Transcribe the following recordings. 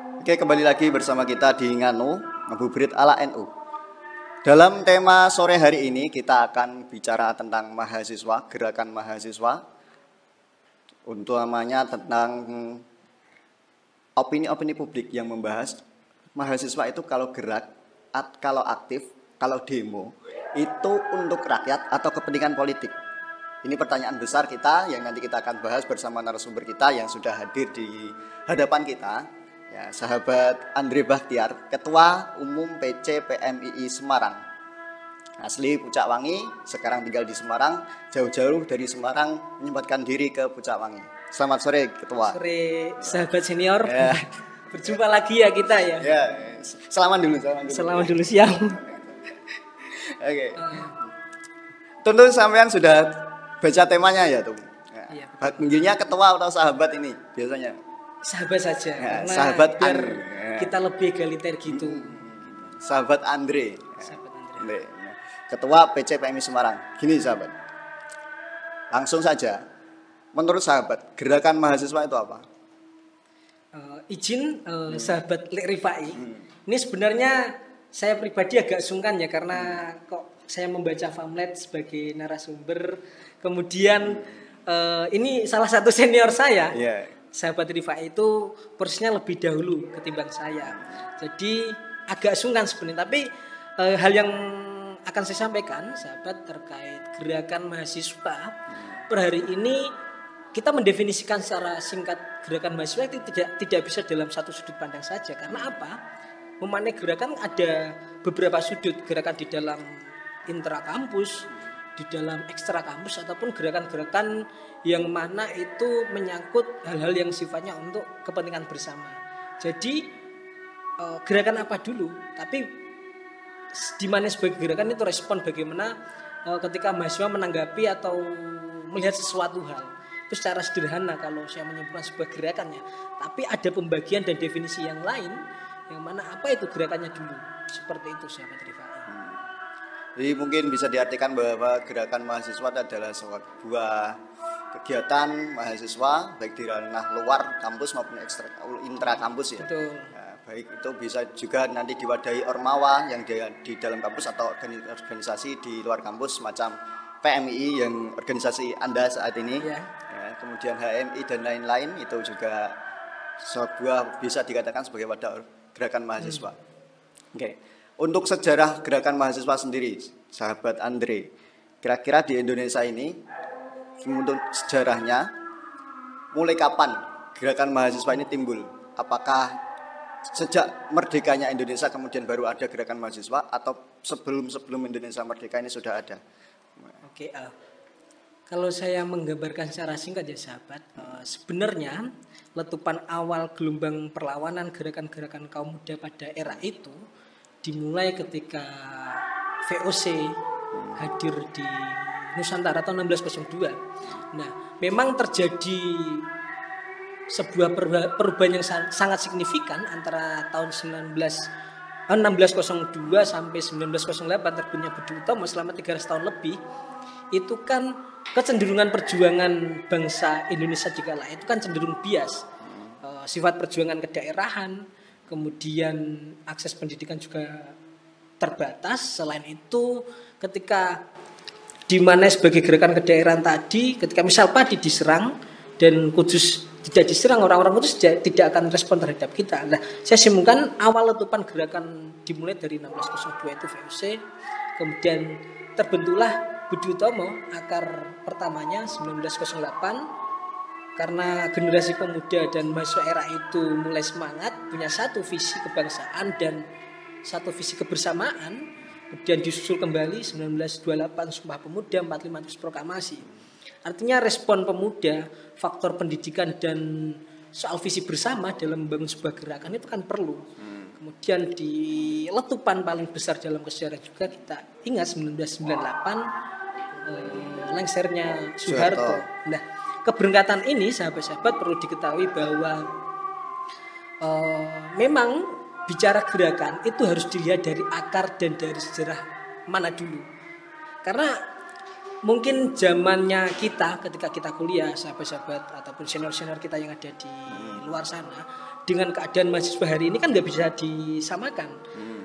Oke, kembali lagi bersama kita di Nganu, Ngabuburit ala NU. Dalam tema sore hari ini kita akan bicara tentang mahasiswa, gerakan mahasiswa. Utamanya tentang opini-opini publik yang membahas mahasiswa itu kalau gerak, kalau aktif, kalau demo, itu untuk rakyat atau kepentingan politik. Ini pertanyaan besar kita yang nanti kita akan bahas bersama narasumber kita yang sudah hadir di hadapan kita. Ya, sahabat Andre Bahtiar, Ketua Umum PC PMII Semarang. Asli Pucak Wangi, sekarang tinggal di Semarang, jauh-jauh dari Semarang menyempatkan diri ke Pucak Wangi. Selamat sore Ketua. Sore sahabat senior. Ya. Berjumpa lagi ya kita ya. Ya, selamat dulu. Selamat dulu siang. Oke. Tentu sampean sudah baca temanya ya tuh. Iya. Manggilnya ketua atau sahabat ini biasanya? Sahabat saja. Ya, karena sahabat biar ya. kita lebih egaliter gitu. Sahabat Andre. Sahabat Andre. Ketua PC PMI Semarang. Gini sahabat. Langsung saja. Menurut sahabat, gerakan mahasiswa itu apa? Sahabat Lek Rifai. Ini sebenarnya saya pribadi agak sungkan ya karena kok saya membaca pamflet sebagai narasumber. Kemudian ini salah satu senior saya. Yeah. Sahabat Rifai itu persisnya lebih dahulu ketimbang saya. Jadi agak sungkan sebenarnya. Tapi hal yang akan saya sampaikan sahabat terkait gerakan mahasiswa per hari ini kita mendefinisikan secara singkat gerakan mahasiswa itu tidak bisa dalam satu sudut pandang saja. Karena apa? Memaknai gerakan ada beberapa sudut, gerakan di dalam intrakampus, di dalam ekstra kampus, ataupun gerakan-gerakan yang mana itu menyangkut hal-hal yang sifatnya untuk kepentingan bersama. Jadi gerakan apa dulu? Tapi di mana sebagai gerakan itu respon bagaimana ketika mahasiswa menanggapi atau melihat sesuatu hal. Itu secara sederhana kalau saya menyimpulkan sebuah gerakannya. Tapi ada pembagian dan definisi yang lain yang mana apa itu gerakannya dulu. Seperti itu sahabat Rifai. Jadi mungkin bisa diartikan bahwa gerakan mahasiswa adalah sebuah kegiatan mahasiswa baik di ranah luar kampus maupun intra kampus ya. Betul. Nah, baik itu bisa juga nanti diwadahi ormawa yang di dalam kampus atau organisasi di luar kampus semacam PMII yang organisasi Anda saat ini. Ya. Ya, kemudian HMI dan lain-lain itu juga sebuah bisa dikatakan sebagai wadah gerakan mahasiswa. Oke. Untuk sejarah gerakan mahasiswa sendiri, sahabat Andre, kira-kira di Indonesia ini, untuk sejarahnya, mulai kapan gerakan mahasiswa ini timbul? Apakah sejak merdekanya Indonesia kemudian baru ada gerakan mahasiswa, atau sebelum Indonesia merdeka ini sudah ada? Oke, kalau saya menggambarkan secara singkat ya sahabat, sebenarnya letupan awal gelombang perlawanan gerakan-gerakan kaum muda pada era itu dimulai ketika VOC hadir di Nusantara tahun 1602. Nah, memang terjadi sebuah perubahan yang sangat signifikan antara tahun 1602 sampai 1908 terbitnya Budi Utomo selama 300 tahun lebih. Itu kan kecenderungan perjuangan bangsa Indonesia juga lah, itu kan cenderung bias. Sifat perjuangan kedaerahan, kemudian akses pendidikan juga terbatas. Selain itu ketika di mana sebagai gerakan kedaerahan tadi, ketika misal Padi diserang dan Kudus tidak diserang, orang-orang Kudus tidak akan respon terhadap kita. Nah, saya simpulkan awal letupan gerakan dimulai dari 1602 itu VOC, kemudian terbentuklah Budi Utomo akar pertamanya 1908. Karena generasi pemuda dan mahasiswa era itu mulai semangat, punya satu visi kebangsaan dan satu visi kebersamaan. Kemudian disusul kembali 1928 Sumpah Pemuda, 45 terus proklamasi. Artinya respon pemuda, faktor pendidikan dan soal visi bersama dalam membangun sebuah gerakan itu kan perlu. Kemudian di letupan paling besar dalam sejarah juga kita ingat 1998 lengsernya Soeharto. Nah, keberangkatan ini sahabat-sahabat perlu diketahui bahwa memang bicara gerakan itu harus dilihat dari akar dan dari sejarah mana dulu. Karena mungkin zamannya kita ketika kita kuliah, sahabat-sahabat ataupun senior-senior kita yang ada di luar sana, dengan keadaan mahasiswa hari ini kan nggak bisa disamakan.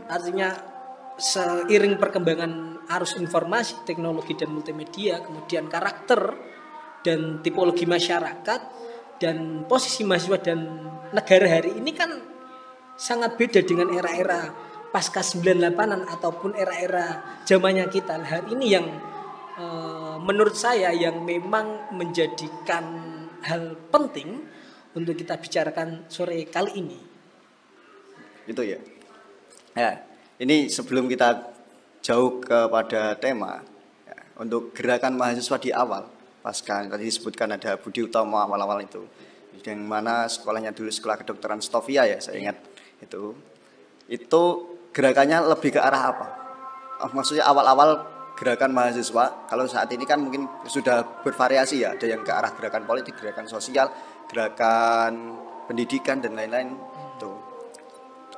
Artinya seiring perkembangan arus informasi, teknologi dan multimedia, kemudian karakter dan tipologi masyarakat dan posisi mahasiswa dan negara hari ini kan sangat beda dengan era-era pasca 98-an ataupun era-era zamannya kita. Hari ini yang menurut saya yang memang menjadikan hal penting untuk kita bicarakan sore kali ini. Itu ya. Ya, ini sebelum kita jauh kepada tema, ya, untuk gerakan mahasiswa di awal, pasca tadi disebutkan ada Budi Utomo awal-awal itu, yang mana sekolahnya dulu sekolah kedokteran Stovia ya, saya ingat itu gerakannya lebih ke arah apa? Maksudnya awal-awal gerakan mahasiswa, kalau saat ini kan mungkin sudah bervariasi ya, ada yang ke arah gerakan politik, gerakan sosial, gerakan pendidikan dan lain-lain. Tuh.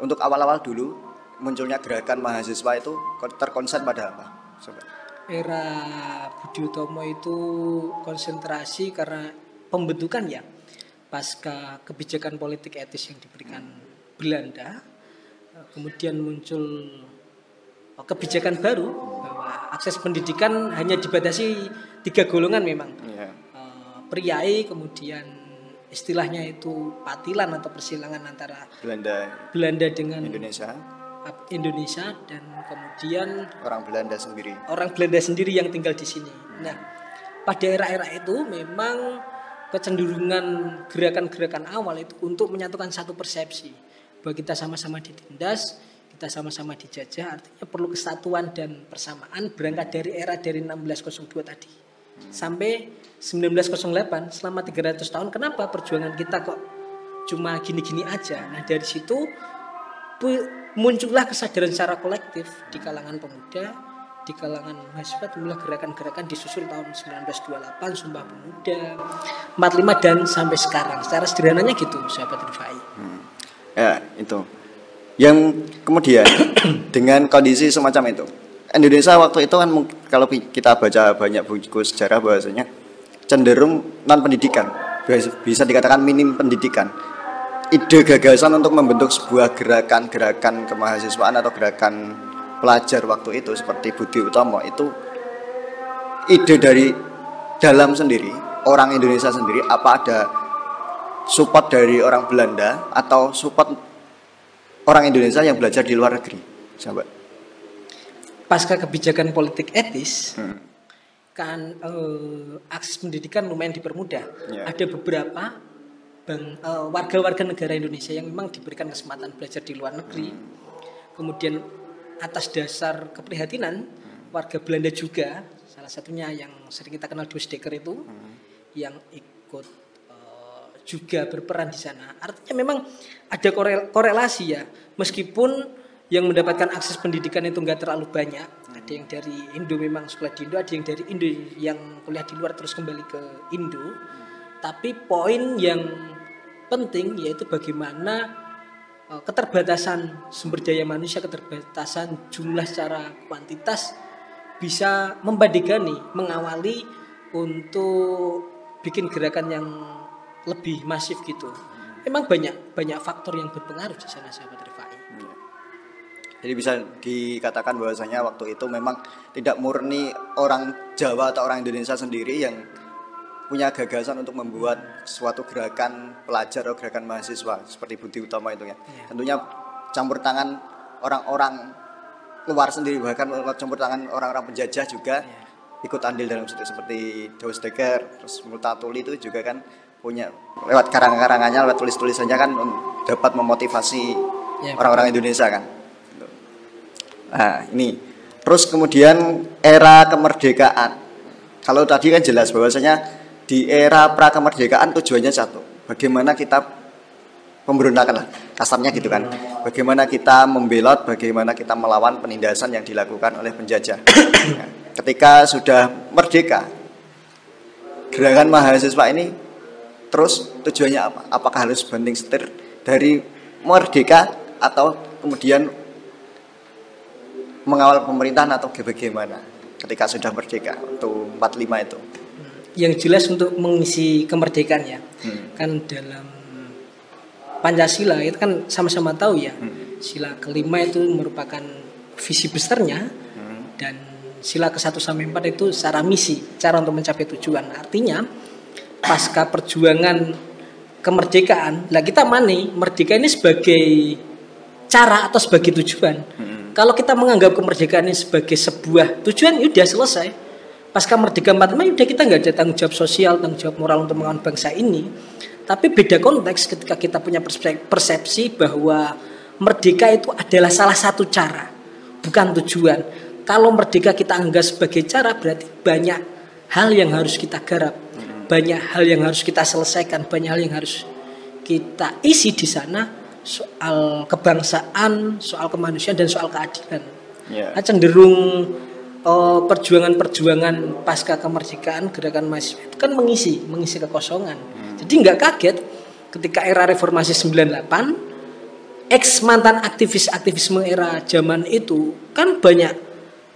Untuk awal-awal dulu munculnya gerakan mahasiswa itu terkonsen pada apa? Coba. Era Budi Utomo itu konsentrasi karena pembentukan ya pasca kebijakan politik etis yang diberikan Belanda, kemudian muncul kebijakan baru bahwa akses pendidikan hanya dibatasi 3 golongan memang, priai, kemudian istilahnya itu patilan atau persilangan antara Belanda dengan Indonesia dan kemudian orang Belanda sendiri yang tinggal di sini. Nah, pada era-era itu memang kecenderungan gerakan-gerakan awal itu untuk menyatukan satu persepsi bahwa kita sama-sama ditindas, kita sama-sama dijajah, artinya perlu kesatuan dan persamaan berangkat dari era dari 1602 tadi sampai 1908 selama 300 tahun. Kenapa perjuangan kita kok cuma gini-gini aja? Nah, dari situ muncullah kesadaran secara kolektif di kalangan pemuda, di kalangan mahasiswa, timbullah gerakan-gerakan disusul tahun 1928 Sumpah Pemuda, 45 dan sampai sekarang. Secara sederhananya gitu, sahabat Rifai. Ya, itu. Yang kemudian dengan kondisi semacam itu, Indonesia waktu itu kan kalau kita baca banyak buku sejarah bahwasanya cenderung non pendidikan, bisa dikatakan minim pendidikan. Ide gagasan untuk membentuk sebuah gerakan kemahasiswaan atau gerakan pelajar waktu itu seperti Budi Utomo itu ide dari dalam sendiri, orang Indonesia sendiri, apa ada support dari orang Belanda atau support orang Indonesia yang belajar di luar negeri? Coba. Pasca kebijakan politik etis, kan akses pendidikan lumayan dipermudah. Ada beberapa warga-warga negara Indonesia yang memang diberikan kesempatan belajar di luar negeri. Kemudian atas dasar keprihatinan warga Belanda juga, salah satunya yang sering kita kenal Dusdeker itu, yang ikut juga berperan di sana. Artinya memang ada korelasi ya, meskipun yang mendapatkan akses pendidikan itu enggak terlalu banyak. Ada yang dari Indo memang sekolah di Indo, ada yang dari Indo yang kuliah di luar terus kembali ke Indo. Tapi poin yang penting yaitu bagaimana keterbatasan sumber daya manusia, keterbatasan jumlah secara kuantitas bisa membadigani, mengawali untuk bikin gerakan yang lebih masif gitu. Memang banyak faktor yang berpengaruh di sana, sahabat Rifai. Jadi bisa dikatakan bahwasanya waktu itu memang tidak murni orang Jawa atau orang Indonesia sendiri yang punya gagasan untuk membuat suatu gerakan pelajar atau gerakan mahasiswa seperti Budi Utomo itu ya. Tentunya campur tangan orang-orang luar sendiri, bahkan campur tangan orang-orang penjajah juga ikut andil dalam situ seperti Dusdeker, terus Multatuli itu juga kan punya lewat karang-karangannya, lewat tulis-tulisannya kan dapat memotivasi orang-orang Indonesia kan. Nah ini terus kemudian era kemerdekaan. Kalau tadi kan jelas bahwasanya di era pra kemerdekaan tujuannya satu, bagaimana kita pemberontakan lah kasarnya gitu kan, bagaimana kita membelot, bagaimana kita melawan penindasan yang dilakukan oleh penjajah. Nah, ketika sudah merdeka, gerakan mahasiswa ini terus tujuannya apa? Apakah harus banting setir dari merdeka atau kemudian mengawal pemerintahan atau bagaimana ketika sudah merdeka waktu 45 itu? Yang jelas untuk mengisi kemerdekaan ya, kan dalam Pancasila itu kan sama-sama tahu ya. Sila kelima itu merupakan visi besarnya dan sila ke-1 sampai 4 itu secara misi, cara untuk mencapai tujuan. Artinya pasca perjuangan kemerdekaan, lah kita merdeka ini sebagai cara atau sebagai tujuan. Kalau kita menganggap kemerdekaan ini sebagai sebuah tujuan, ya udah selesai. Pasca merdeka 45 udah kita nggak ada tanggung jawab sosial, tanggung jawab moral untuk membangun bangsa ini. Tapi beda konteks ketika kita punya persepsi bahwa merdeka itu adalah salah satu cara, bukan tujuan. Kalau merdeka kita anggap sebagai cara, berarti banyak hal yang harus kita garap, banyak hal yang harus kita selesaikan, banyak hal yang harus kita isi di sana, soal kebangsaan, soal kemanusiaan dan soal keadilan. Nah, cenderung perjuangan pasca kemerdekaan gerakan mahasiswa itu kan mengisi kekosongan. Jadi nggak kaget ketika era reformasi 98, ex mantan aktivisme era zaman itu kan banyak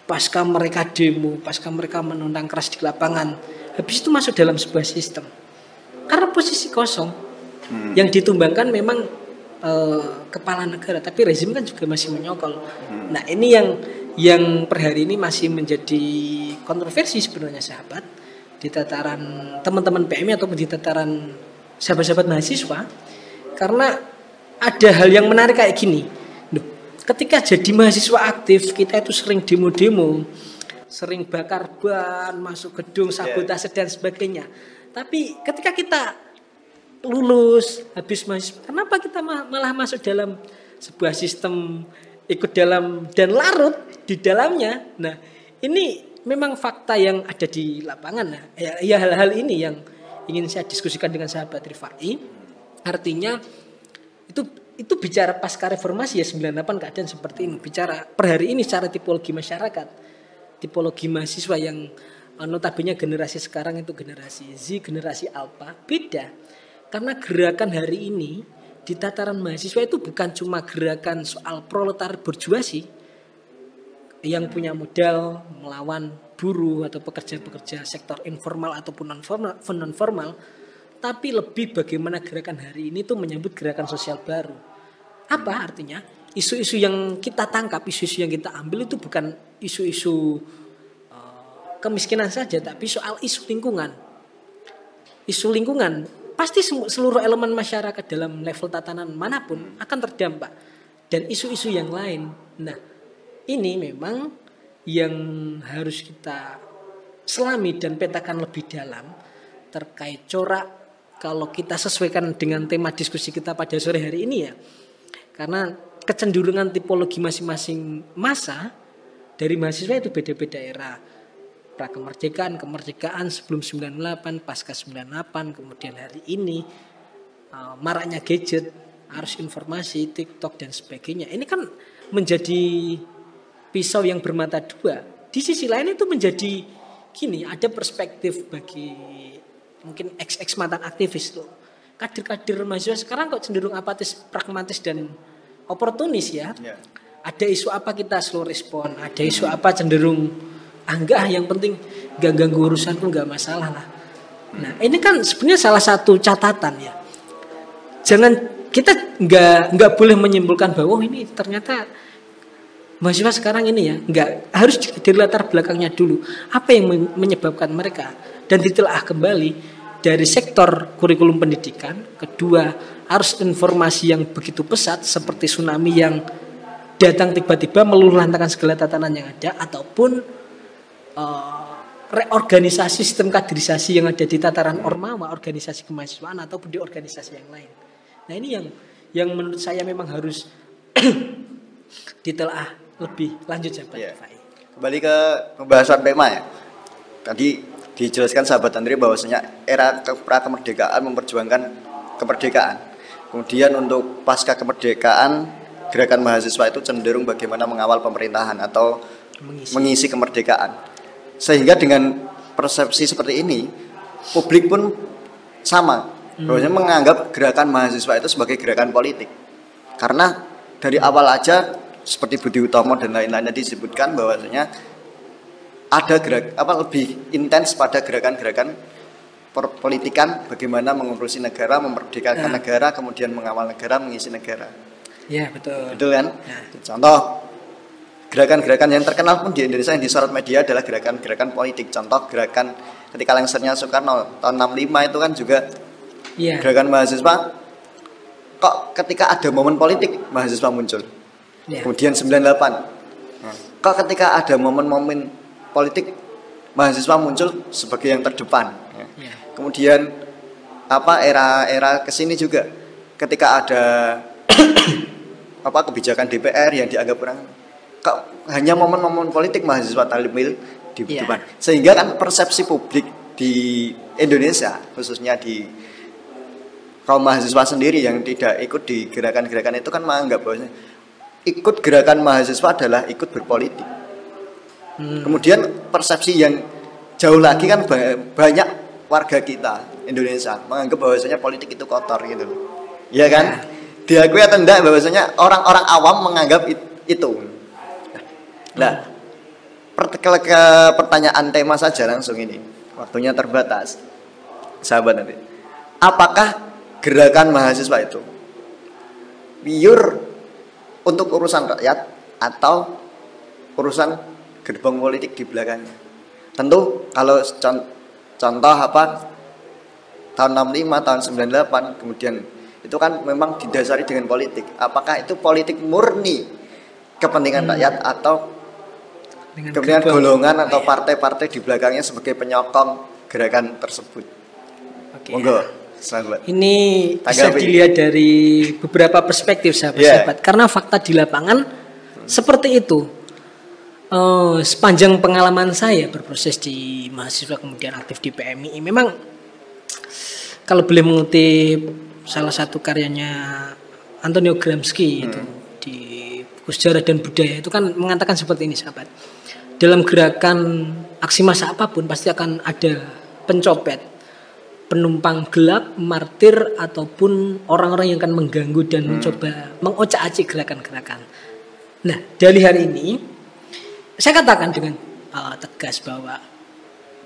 pasca mereka demo, pasca mereka menentang keras di lapangan, habis itu masuk dalam sebuah sistem karena posisi kosong. Yang ditumbangkan memang kepala negara, tapi rezim kan juga masih menyokol. Nah ini yang per hari ini masih menjadi kontroversi sebenarnya sahabat, di tataran teman-teman PMI ataupun di tataran sahabat-sahabat mahasiswa, karena ada hal yang menarik kayak gini. Ketika jadi mahasiswa aktif, kita itu sering demo-demo, sering bakar ban, masuk gedung, sabotase dan sebagainya. Tapi ketika kita lulus, habis mahasiswa, kenapa kita malah masuk dalam sebuah sistem, ikut dalam dan larut di dalamnya? Nah, ini memang fakta yang ada di lapangan. Nah, ya hal-hal ini yang ingin saya diskusikan dengan sahabat Rifai. Artinya itu bicara pasca reformasi ya 98 keadaan seperti ini. Bicara per hari ini secara tipologi masyarakat, tipologi mahasiswa yang notabene generasi sekarang itu generasi Z, generasi Alpha, beda. Karena gerakan hari ini di tataran mahasiswa itu bukan cuma gerakan soal proletar berjuasi yang punya modal melawan buruh atau pekerja-pekerja sektor informal ataupun non formal, tapi lebih bagaimana gerakan hari ini tuh menyambut gerakan sosial baru. Apa artinya? Isu-isu yang kita tangkap, isu-isu yang kita ambil itu bukan isu-isu kemiskinan saja, tapi soal isu lingkungan. Isu lingkungan pasti seluruh elemen masyarakat dalam level tatanan manapun akan terdampak, dan isu-isu yang lain. Nah, ini memang yang harus kita selami dan petakan lebih dalam terkait corak kalau kita sesuaikan dengan tema diskusi kita pada sore hari ini ya. Karena kecenderungan tipologi masing-masing masa dari mahasiswa itu beda-beda era. Prakemerdekaan, kemerdekaan sebelum 98, pasca 98, kemudian hari ini maraknya gadget, arus informasi, TikTok dan sebagainya. Ini kan menjadi pisau yang bermata dua. Di sisi lain itu menjadi gini, ada perspektif bagi mungkin ex mantan aktivis tuh. Kader-kader mahasiswa sekarang kok cenderung apatis, pragmatis dan oportunis ya. Ada isu apa kita slow respon, ada isu apa cenderung enggak, yang penting gak ganggu urusanku, gak masalah lah. Nah ini kan sebenarnya salah satu catatan ya. Jangan kita nggak boleh menyimpulkan bahwa ini ternyata mahasiswa sekarang ini ya, nggak harus dari latar belakangnya dulu. Apa yang menyebabkan mereka, dan ditelaah kembali dari sektor kurikulum pendidikan. Kedua, arus informasi yang begitu pesat seperti tsunami yang datang tiba-tiba meluluhlantahkan segala tatanan yang ada, ataupun reorganisasi sistem kaderisasi yang ada di tataran ormawa, organisasi kemahasiswaan ataupun di organisasi yang lain. Nah ini yang menurut saya memang harus ditelaah lebih lanjut ya Pak. Kembali ke pembahasan tema ya. Tadi dijelaskan sahabat Andri bahwasanya era prakemerdekaan memperjuangkan kemerdekaan. Kemudian untuk pasca kemerdekaan, gerakan mahasiswa itu cenderung bagaimana mengawal pemerintahan atau mengisi kemerdekaan. Sehingga dengan persepsi seperti ini, publik pun sama, bahwasanya menganggap gerakan mahasiswa itu sebagai gerakan politik. Karena dari awal aja seperti Budi Utomo dan lain-lainnya disebutkan bahwasanya ada lebih intens pada gerakan-gerakan perpolitikan, bagaimana mengurusi negara, memerdekakan negara, kemudian mengawal negara, mengisi negara. Ya, betul. Betul kan? Contoh, gerakan-gerakan yang terkenal pun di Indonesia yang disorot media adalah gerakan-gerakan politik. Contoh gerakan ketika lengsernya Soekarno tahun 65 itu kan juga gerakan mahasiswa. Kok ketika ada momen politik mahasiswa muncul. Kemudian 98. Kok ketika ada momen-momen politik mahasiswa muncul sebagai yang terdepan. Kemudian era kesini juga ketika ada kebijakan DPR yang dianggap kurang, kok hanya momen-momen politik mahasiswa tampil di depan. Sehingga kan persepsi publik di Indonesia, khususnya di kaum mahasiswa sendiri yang tidak ikut di gerakan-gerakan itu kan menganggap bahwa ikut gerakan mahasiswa adalah ikut berpolitik. Kemudian persepsi yang jauh lagi kan banyak warga kita Indonesia menganggap bahwasanya politik itu kotor gitu. Iya kan? Diakui atau enggak bahwasanya orang-orang awam menganggap itu. Nah, ke pertanyaan tema saja langsung ini. Waktunya terbatas. Sahabat nanti. Apakah gerakan mahasiswa itu pure untuk urusan rakyat atau urusan gerbong politik di belakangnya? Tentu kalau contoh tahun 65, tahun 98, kemudian itu kan memang didasari dengan politik. Apakah itu politik murni kepentingan rakyat atau kemudian golongan atau partai-partai di belakangnya sebagai penyokong gerakan tersebut? Monggo, sahabat. Ini bisa dilihat dari beberapa perspektif, sahabat-sahabat. Karena fakta di lapangan seperti itu. Sepanjang pengalaman saya berproses di mahasiswa kemudian aktif di PMI, memang kalau boleh mengutip salah satu karyanya Antonio Gramsci itu di buku Sejarah dan Budaya itu kan mengatakan seperti ini, sahabat. Dalam gerakan aksi massa apapun pasti akan ada pencopet, penumpang gelap, martir ataupun orang-orang yang akan mengganggu dan mencoba mengocak-acik gerakan-gerakan. Nah, dari hari ini saya katakan dengan tegas bahwa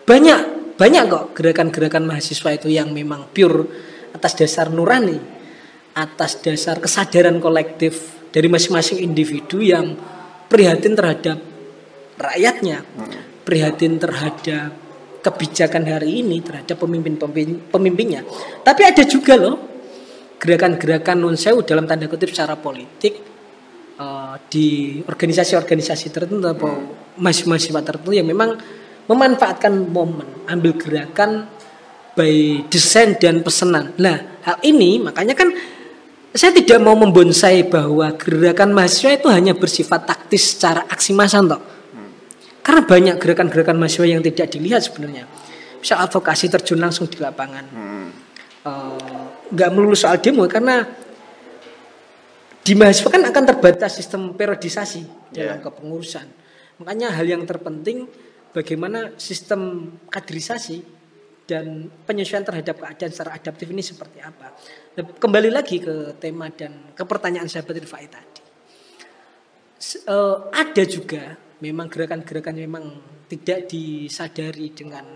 banyak kok gerakan-gerakan mahasiswa itu yang memang pure atas dasar nurani, atas dasar kesadaran kolektif dari masing-masing individu yang prihatin terhadap rakyatnya, prihatin terhadap kebijakan hari ini, terhadap pemimpinnya. Tapi ada juga loh gerakan-gerakan non sewu dalam tanda kutip secara politik di organisasi-organisasi tertentu atau mahasiswa tertentu yang memang memanfaatkan momen, ambil gerakan by desain dan pesanan. Nah, hal ini makanya kan saya tidak mau membonsai bahwa gerakan mahasiswa itu hanya bersifat taktis secara aksi massa toh. Karena banyak gerakan-gerakan mahasiswa yang tidak dilihat sebenarnya. Misal advokasi terjun langsung di lapangan. Nggak melulu soal demo karena di mahasiswa kan akan terbatas sistem periodisasi dalam kepengurusan. Makanya hal yang terpenting bagaimana sistem kaderisasi dan penyesuaian terhadap keadaan secara adaptif ini seperti apa. Nah, kembali lagi ke tema dan ke pertanyaan sahabat Rifai tadi. Ada juga memang gerakan-gerakan memang tidak disadari dengan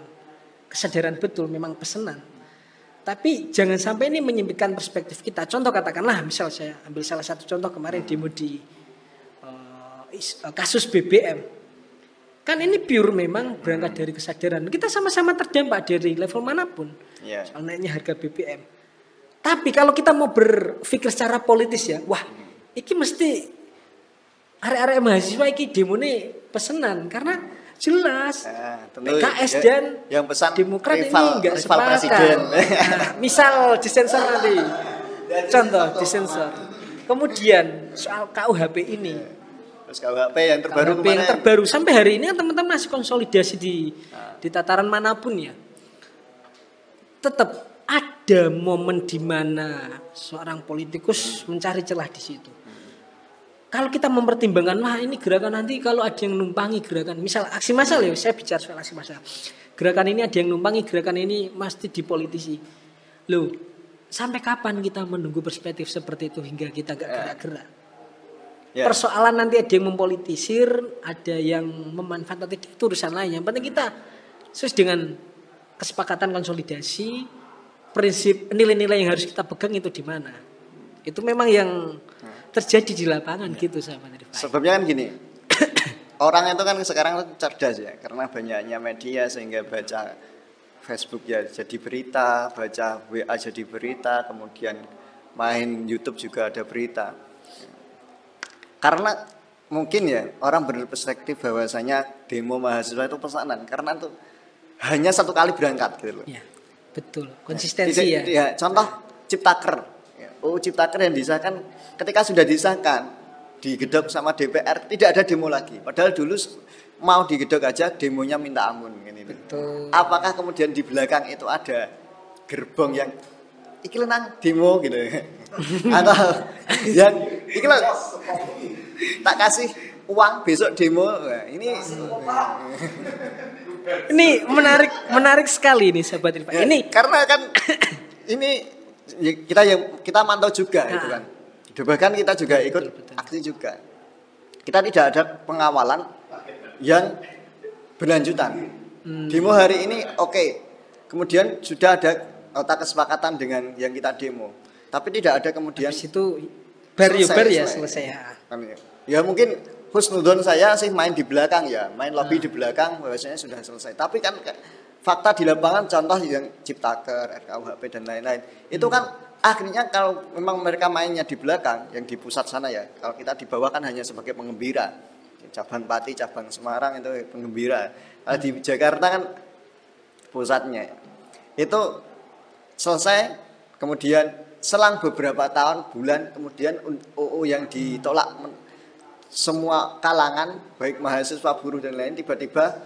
kesadaran betul, memang pesanan. Tapi jangan sampai ini menyempitkan perspektif kita. Contoh katakanlah, misal saya ambil salah satu contoh kemarin demo di kasus BBM. Kan ini pure memang berangkat dari kesadaran. Kita sama-sama terdampak dari level manapun. Soal naiknya harga BBM. Tapi kalau kita mau berpikir secara politis ya, wah, ini mesti area-area mahasiswa ini demo ini pesenan karena jelas PKS dan yang pesan Demokrat ini enggak sepakat. Nah, misal disensor nanti. Contoh disensor. Kemudian soal KUHP ini. Terus KUHP yang terbaru KUHP yang terbaru sampai hari ini teman-teman masih konsolidasi di tataran manapun ya. Tetap ada momen di mana seorang politikus mencari celah di situ. Kalau kita mempertimbangkan, wah ini gerakan nanti kalau ada yang numpangi gerakan, misal aksi massa ya, saya bicara soal aksi massa. Gerakan ini ada yang numpangi, gerakan ini mesti dipolitisi. Loh, sampai kapan kita menunggu perspektif seperti itu hingga kita gak gerak-gerak? Persoalan nanti ada yang mempolitisir, ada yang memanfaatkan, itu urusan lain. Yang penting kita sesuai dengan kesepakatan konsolidasi, prinsip nilai-nilai yang harus kita pegang itu di mana. Itu memang yang terjadi di lapangan gitu sahabat Rifai. Sebabnya kan gini, orang itu kan sekarang cerdas ya, karena banyaknya media sehingga baca Facebook ya jadi berita, baca WA jadi berita, kemudian main YouTube juga ada berita. Karena mungkin ya orang berperspektif bahwasanya demo mahasiswa itu pesanan, karena itu hanya satu kali berangkat gitu loh. Ya, betul. Konsistensi ya. Ya. Contoh Ciptaker. Ciptaker yang disahkan ketika sudah disahkan digedok sama DPR tidak ada demo lagi. Padahal dulu mau digedok aja demonya minta ampun gitu. Betul. Apakah kemudian di belakang itu ada gerbong yang iki nang demo gitu. Atau yang iki tak kasih uang besok demo. Nah, ini menarik sekali nih sahabat Rifai. Ya, ini karena kan ini kita mantau juga itu kan. Bahkan kita juga ikut betul. Aksi juga. Kita tidak ada pengawalan yang berlanjutan. Demo hari ini oke. Kemudian sudah ada nota kesepakatan dengan yang kita demo. Tapi tidak ada kemudian habis itu bar ya selesai. Ya mungkin husnudon saya sih main di belakang ya, main lobby di belakang bahwasanya sudah selesai. Tapi kan fakta di lapangan contoh yang Ciptaker, RKUHP dan lain-lain. Itu kan akhirnya kalau memang mereka mainnya di belakang, yang di pusat sana ya. Kalau kita di bawah kan hanya sebagai penggembira. Cabang Pati, cabang Semarang itu penggembira. Kalau di Jakarta kan pusatnya. Itu selesai, kemudian selang beberapa tahun, bulan, kemudian UU yang ditolak semua kalangan, baik mahasiswa, buruh dan lain tiba-tiba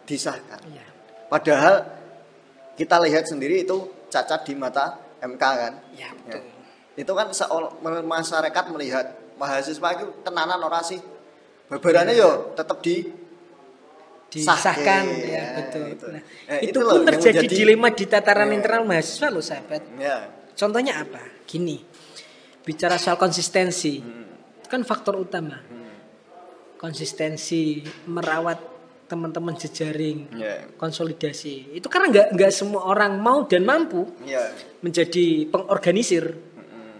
disahkan. Ya. Padahal kita lihat sendiri itu cacat di mata MK kan. Ya, betul. Ya. Itu kan masyarakat melihat mahasiswa itu tenanan orasi. Babarannya yo tetap disahkan ya, betul. Itu pun terjadi dilema di tataran internal mahasiswa loh sahabat. Ya. Contohnya apa? Gini. Bicara soal konsistensi. Itu kan faktor utama. Konsistensi merawat teman-teman jejaring, konsolidasi. Itu karena nggak semua orang mau dan mampu menjadi pengorganisir.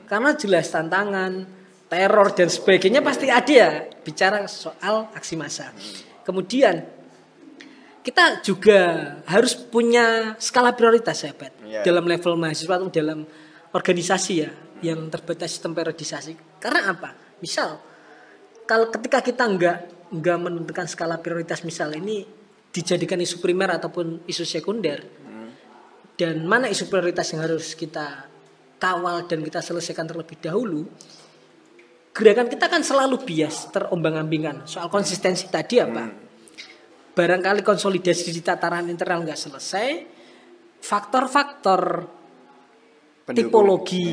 Karena jelas tantangan, teror dan sebagainya pasti ada ya. Bicara soal aksi massa. Kemudian kita juga harus punya skala prioritas sahabat. Dalam level mahasiswa atau dalam organisasi ya yang terbatas sistem periodisasi. Karena apa? Misal kalau ketika kita nggak menentukan skala prioritas, misal ini dijadikan isu primer ataupun isu sekunder, dan mana isu prioritas yang harus kita kawal dan kita selesaikan terlebih dahulu, gerakan kita kan selalu bias terombang-ambingan. Soal konsistensi tadi apa? Barangkali konsolidasi di tataran internal nggak selesai, faktor-faktor tipologi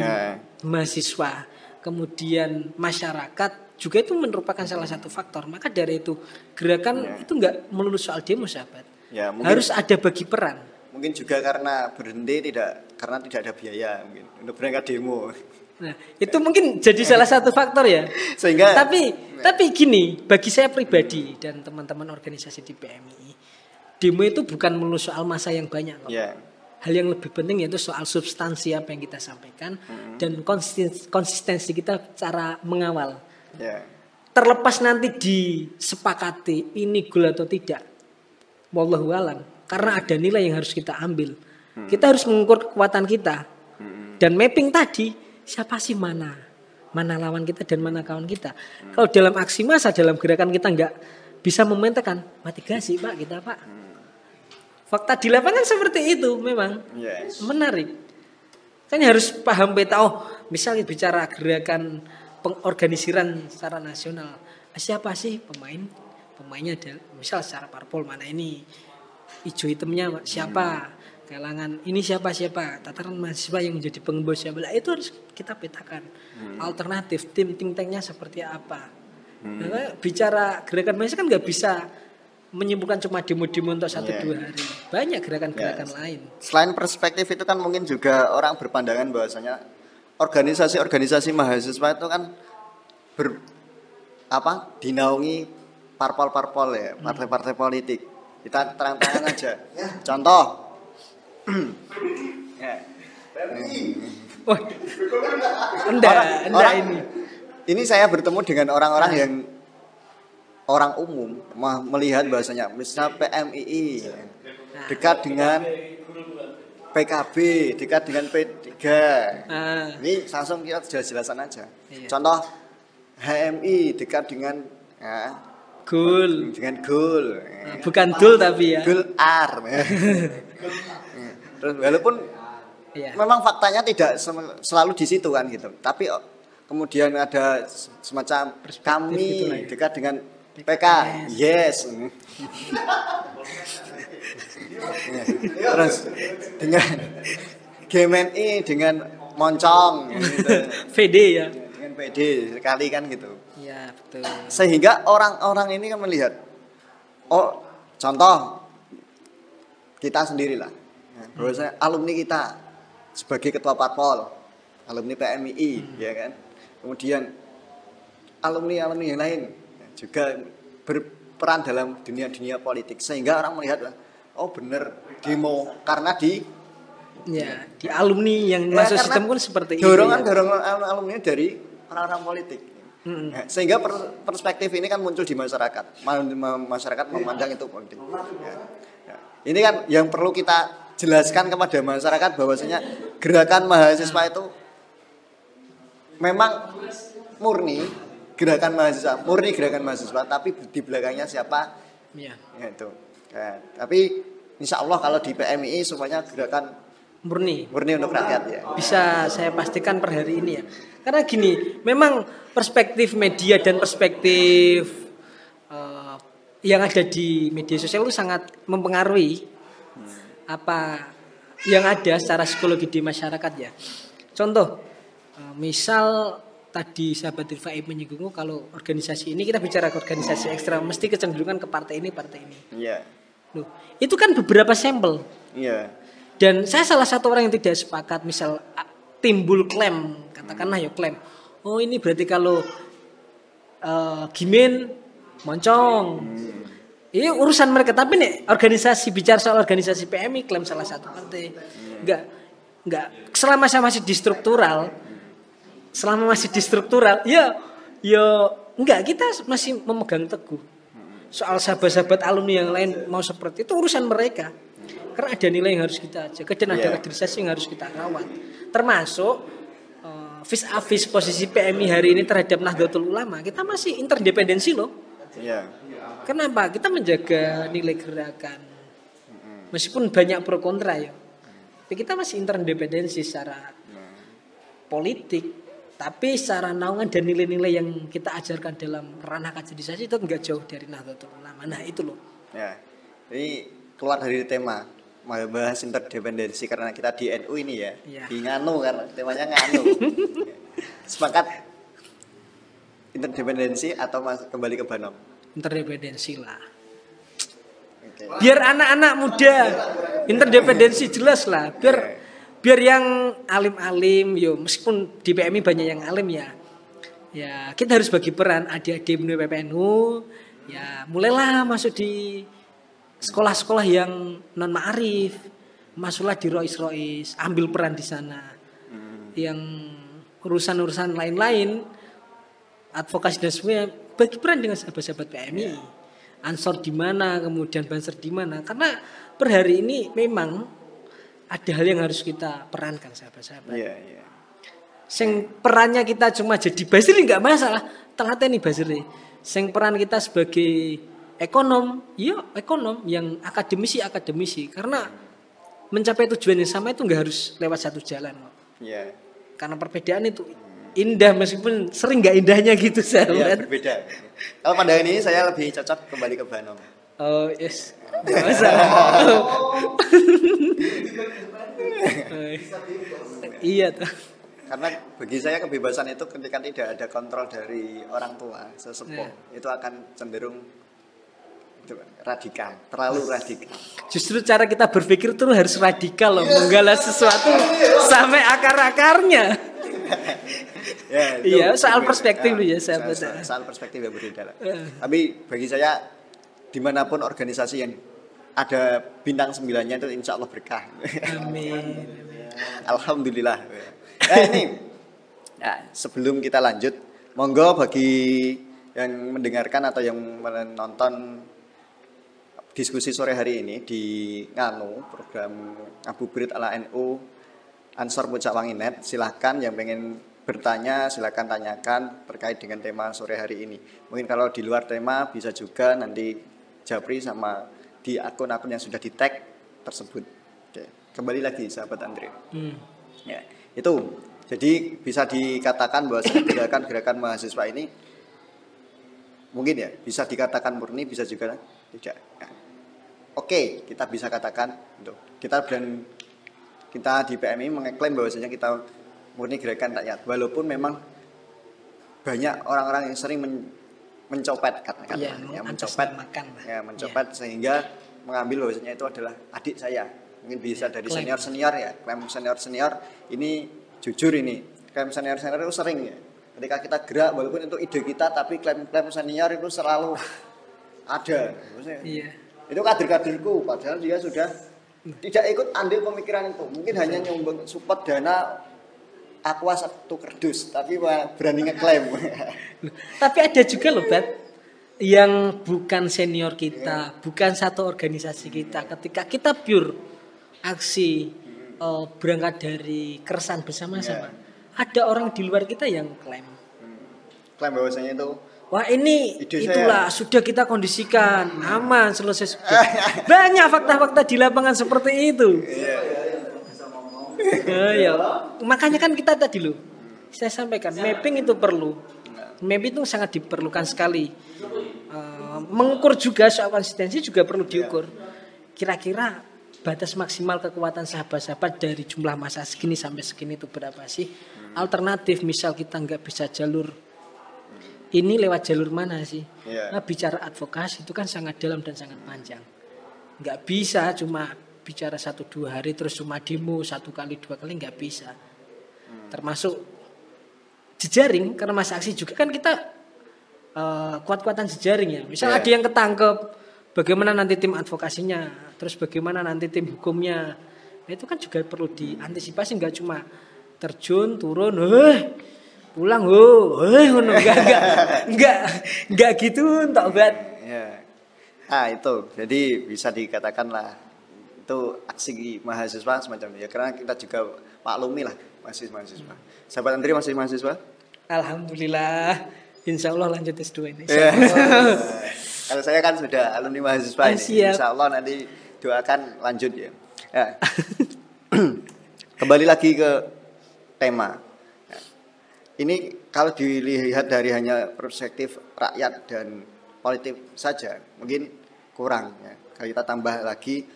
mahasiswa, kemudian masyarakat juga itu merupakan salah satu faktor. Maka dari itu gerakan itu nggak melulu soal demo sahabat. Ya, harus ada bagi peran. Mungkin juga karena berhenti karena tidak ada biaya mungkin untuk berangkat demo. Nah, itu mungkin jadi salah satu faktor ya. Sehingga tapi gini, bagi saya pribadi dan teman-teman organisasi di PMI, demo itu bukan melulu soal masa yang banyak loh. Yeah. Hal yang lebih penting yaitu soal substansi apa yang kita sampaikan dan konsistensi kita cara mengawal. Yeah. Terlepas nanti disepakati ini goal atau tidak, wallahu alam. Karena ada nilai yang harus kita ambil. Kita harus mengukur kekuatan kita. Dan mapping tadi, siapa sih mana lawan kita dan mana kawan kita. Kalau dalam aksi massa, dalam gerakan kita nggak bisa memetakan, mati gasi pak kita pak. Fakta di lapangan seperti itu memang. Yes. Menarik. Kan harus paham peta. Oh, misalnya bicara gerakan pengorganisiran secara nasional. Siapa sih pemainnya ada, misal secara parpol mana ini hijau hitamnya siapa, kalangan ini siapa tataran mahasiswa yang menjadi pengembos siapa. Itu harus kita petakan. Alternatif tim think tanknya seperti apa. Nah, bicara gerakan mahasiswa kan nggak bisa menyimpulkan cuma demo-demo untuk 1-2 hari. Banyak gerakan-gerakan lain. Selain perspektif itu kan mungkin juga orang berpandangan bahwasanya organisasi-organisasi mahasiswa itu kan dinaungi parpol-parpol ya, partai-partai politik. Kita terang-terangan aja. Contoh Ya. Wah, enggak Orang- ini. Ini saya bertemu dengan orang-orang yang orang umum melihat bahasanya misalnya PMII dekat dengan PKB, dekat dengan P3. Ini langsung kita jelas-jelasan aja. Iya. Contoh HMI dekat dengan Gul. dengan Gul. Bukan dul tapi ya. Gul R. Terus walaupun Iya. memang faktanya tidak selalu di situ kan gitu. Tapi kemudian ada semacam kami gitulah ya. dekat dengan PK. Yes. Terus dengan GMNI dengan Moncong gitu. VD ya. Dengan PD sekali kan gitu. Iya, betul. Sehingga orang-orang ini kan melihat oh contoh kita sendirilah bahwasanya alumni kita sebagai ketua parpol alumni PMII ya kan kemudian alumni yang lain juga berperan dalam dunia politik sehingga orang melihat oh bener demo karena Ya, di alumni yang masuk sistem pun seperti itu. dorongan Ya. alumni dari orang-orang politik. Nah, sehingga perspektif ini kan muncul di masyarakat. Masyarakat memandang itu politik. Ya. Ya. Ini kan yang perlu kita jelaskan kepada masyarakat bahwasanya gerakan mahasiswa itu memang murni gerakan mahasiswa, tapi di belakangnya siapa? Ya. Ya, itu. Ya, tapi insya Allah kalau di PMII semuanya gerakan Murni. untuk rakyat ya. Bisa saya pastikan per hari ini ya. Karena gini, memang perspektif media dan perspektif yang ada di media sosial itu sangat mempengaruhi apa yang ada secara psikologi di masyarakat ya. Contoh, misal tadi sahabat Rifa'i menyinggung kalau organisasi ini kita bicara organisasi ekstra mesti kecenderungan ke partai ini. Iya. Loh, itu kan beberapa sampel. Iya. Dan saya salah satu orang yang tidak sepakat misal timbul klaim, katakanlah ya klaim. Oh ini berarti kalau Gimin Moncong. Ini urusan mereka, tapi nih organisasi bicara soal organisasi PMI klaim salah satu partai. Enggak selama saya masih di struktural. Ya enggak kita masih memegang teguh. Soal sahabat-sahabat alumni yang lain mau seperti itu urusan mereka. Karena ada nilai yang harus kita jaga dan ada kaderisasi yang harus kita rawat. Termasuk vis-a-vis posisi PMI hari ini terhadap Nahdlatul Ulama, kita masih interdependensi loh. Iya. Kenapa? Kita menjaga nilai gerakan. Meskipun banyak pro kontra ya. Tapi kita masih interdependensi secara politik. Tapi secara naungan dan nilai-nilai yang kita ajarkan dalam ranah kaderisasi itu enggak jauh dari Nahdlatul Ulama. Nah itu loh. Ya. Ini keluar dari tema bahas interdependensi karena kita di NU ini ya. Di nganu karena temanya nganu. Sepakat interdependensi atau kembali ke Banom? Interdependensi lah. Okay. Biar anak-anak muda interdependensi jelas lah. Biar yang alim-alim yo meskipun di PMI banyak yang alim ya. Ya, kita harus bagi peran adik-adik menuju PPNU. Ya, mulailah masuk di sekolah-sekolah yang non ma'arif, masuklah di rois-rois, ambil peran di sana. Yang urusan-urusan lain-lain, advokasi dan semuanya, bagi peran dengan sahabat-sahabat PMI. Ansor di mana, kemudian Banser di mana. Karena per hari ini memang ada hal yang harus kita perankan sahabat-sahabat. Iya, iya. Sing perannya kita cuma jadi basir enggak masalah. Tengah ini basir. Sing peran kita sebagai ekonom yang akademisi karena mencapai tujuan yang sama itu nggak harus lewat satu jalan. Iya. Karena perbedaan itu indah meskipun sering nggak indahnya gitu sahabat. Iya, berbeda. Kalau pandangan ini saya lebih cocok kembali ke Banom. Oh yes, nggak masalah. Iya tuh. Karena bagi saya kebebasan itu ketika tidak ada kontrol dari orang tua sesepuh itu akan cenderung radikal, terlalu radikal. Justru cara kita berpikir tuh harus radikal loh, menggalas sesuatu sampai akar-akarnya. Ya, iya, soal perspektif ya sahabat. Soal perspektif yang berbeda lah. Tapi bagi saya dimanapun organisasi yang ada bintang 9-nya itu insya Allah berkah. Amin. Alhamdulillah. Ini sebelum kita lanjut, monggo bagi yang mendengarkan atau yang menonton diskusi sore hari ini di program Ngabuburit ala NU Ansor Pucak Wangi.net, silahkan yang pengen bertanya silahkan tanyakan terkait dengan tema sore hari ini. Mungkin kalau di luar tema bisa juga nanti japri sama di akun-akun yang sudah di tag tersebut. Oke, kembali lagi sahabat Andre. Ya, itu jadi bisa dikatakan bahwa gerakan mahasiswa ini mungkin ya bisa dikatakan murni, bisa juga tidak. Nah, oke, kita bisa katakan kita di PMI mengeklaim bahwasanya kita murni gerakan rakyat, walaupun memang banyak orang-orang yang sering mencopet kata-kata, mencopet sehingga mengambil bahwasanya itu adalah adik saya, mungkin bisa dari senior ya, klaim senior ini jujur ini klaim senior itu sering ya. Ketika kita gerak walaupun itu ide kita tapi klaim senior itu selalu ada. Iya. Itu kader-kaderku padahal dia sudah tidak ikut andil pemikiran itu. Mungkin hanya nyumbang support dana Aqua 1 kerdus tapi berani ngeklaim. Tapi ada juga loh Bat yang bukan senior kita, bukan satu organisasi kita. Ketika kita pure aksi berangkat dari keresahan bersama-sama. Ada orang di luar kita yang klaim bahwasanya itu wah ini itulah saya. Sudah kita kondisikan aman selesai sudah. Banyak fakta-fakta di lapangan seperti itu. Ya. Makanya kan kita tadi loh saya sampaikan mapping itu perlu. Mapping itu sangat diperlukan sekali. Mengukur juga soal konsistensi juga perlu diukur. Kira-kira batas maksimal kekuatan sahabat-sahabat dari jumlah masa segini sampai segini itu berapa sih? Alternatif misal kita nggak bisa jalur ini lewat jalur mana sih? Nah, bicara advokasi itu kan sangat dalam dan sangat panjang. Nggak bisa cuma bicara 1-2 hari terus cuma demo 1 kali 2 kali nggak bisa. Termasuk jejaring karena masa aksi juga kan kita kuat-kuatan jejaring ya. Misal ada yang ketangkep, bagaimana nanti tim advokasinya, terus bagaimana nanti tim hukumnya. Nah, itu kan juga perlu diantisipasi, nggak cuma terjun turun, pulang, enggak gitu, tak Bat. Ya. Itu jadi bisa dikatakan lah itu aksi mahasiswa semacam itu ya, karena kita juga maklumi lah mahasiswa. Sahabat Andri masih mahasiswa? Alhamdulillah, insya Allah lanjut S2 ini. Kalau saya kan sudah alumni mahasiswa ini, insya Allah nanti doakan lanjut ya. Kembali lagi ke tema. Ini kalau dilihat dari hanya perspektif rakyat dan politik saja, mungkin kurang ya. Kalau kita tambah lagi,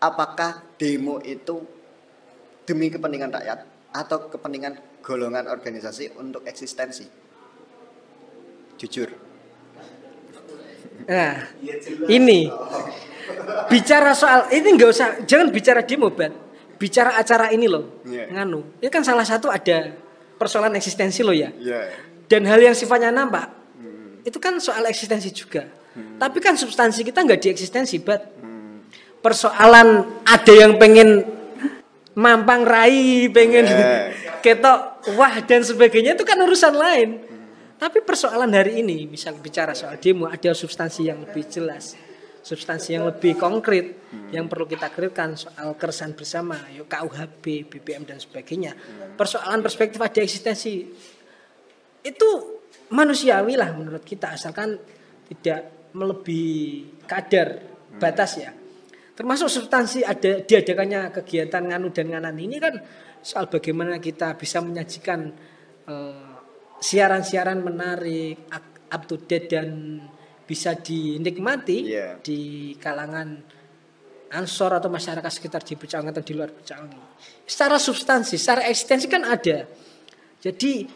apakah demo itu demi kepentingan rakyat atau kepentingan golongan organisasi untuk eksistensi? Jujur. Nah, ini bicara soal ini nggak usah, jangan bicara demo Bat. Bicara acara ini loh, Ini kan salah satu ada persoalan eksistensi loh ya. Dan hal yang sifatnya nampak, itu kan soal eksistensi juga. Tapi kan substansi kita nggak di eksistensi Bat. Persoalan ada yang pengen mampang rai, pengen ketok wah dan sebagainya itu kan urusan lain. Tapi persoalan hari ini, misal bicara soal demo, ada substansi yang lebih jelas, substansi yang lebih konkret, yang perlu kita clearkan soal keresahan bersama, yuk KUHP, BBM dan sebagainya. Persoalan perspektif ada eksistensi, itu manusiawi lah menurut kita, asalkan tidak melebihi kadar batas ya. Termasuk substansi ada diadakannya kegiatan nganu dan nganan ini kan soal bagaimana kita bisa menyajikan siaran-siaran menarik, up to date dan bisa dinikmati di kalangan ansor atau masyarakat sekitar di Pecawangi atau di luar Pecawangi. Secara substansi, secara eksistensi kan ada. Jadi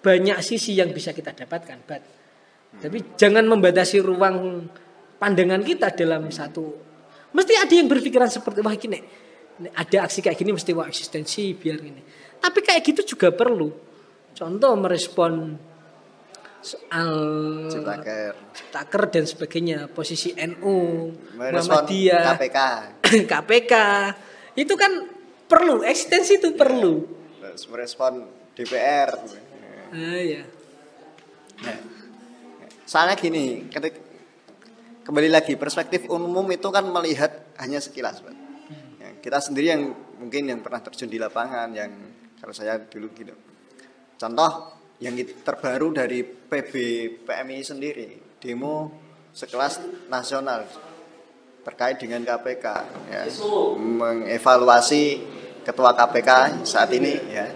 banyak sisi yang bisa kita dapatkan, Bat. Tapi jangan membatasi ruang pandangan kita dalam satu. Mesti ada yang berpikiran seperti wah gini, ada aksi kayak gini mesti wah eksistensi biar ini. Tapi kayak gitu juga perlu. Contoh merespon soal Ciptaker. Ciptaker dan sebagainya, posisi NU, Merespon Muhammadiyah, KPK. KPK, itu kan perlu, eksistensi itu perlu. Terus merespon DPR. Ya. Nah, soalnya gini, kembali lagi perspektif umum itu kan melihat hanya sekilas, Pak. Ya, kita sendiri yang mungkin yang pernah terjun di lapangan, yang kalau saya dulu gitu. Contoh yang terbaru dari PMI sendiri, demo sekelas nasional terkait dengan KPK, ya, mengevaluasi ketua KPK saat ini, ya.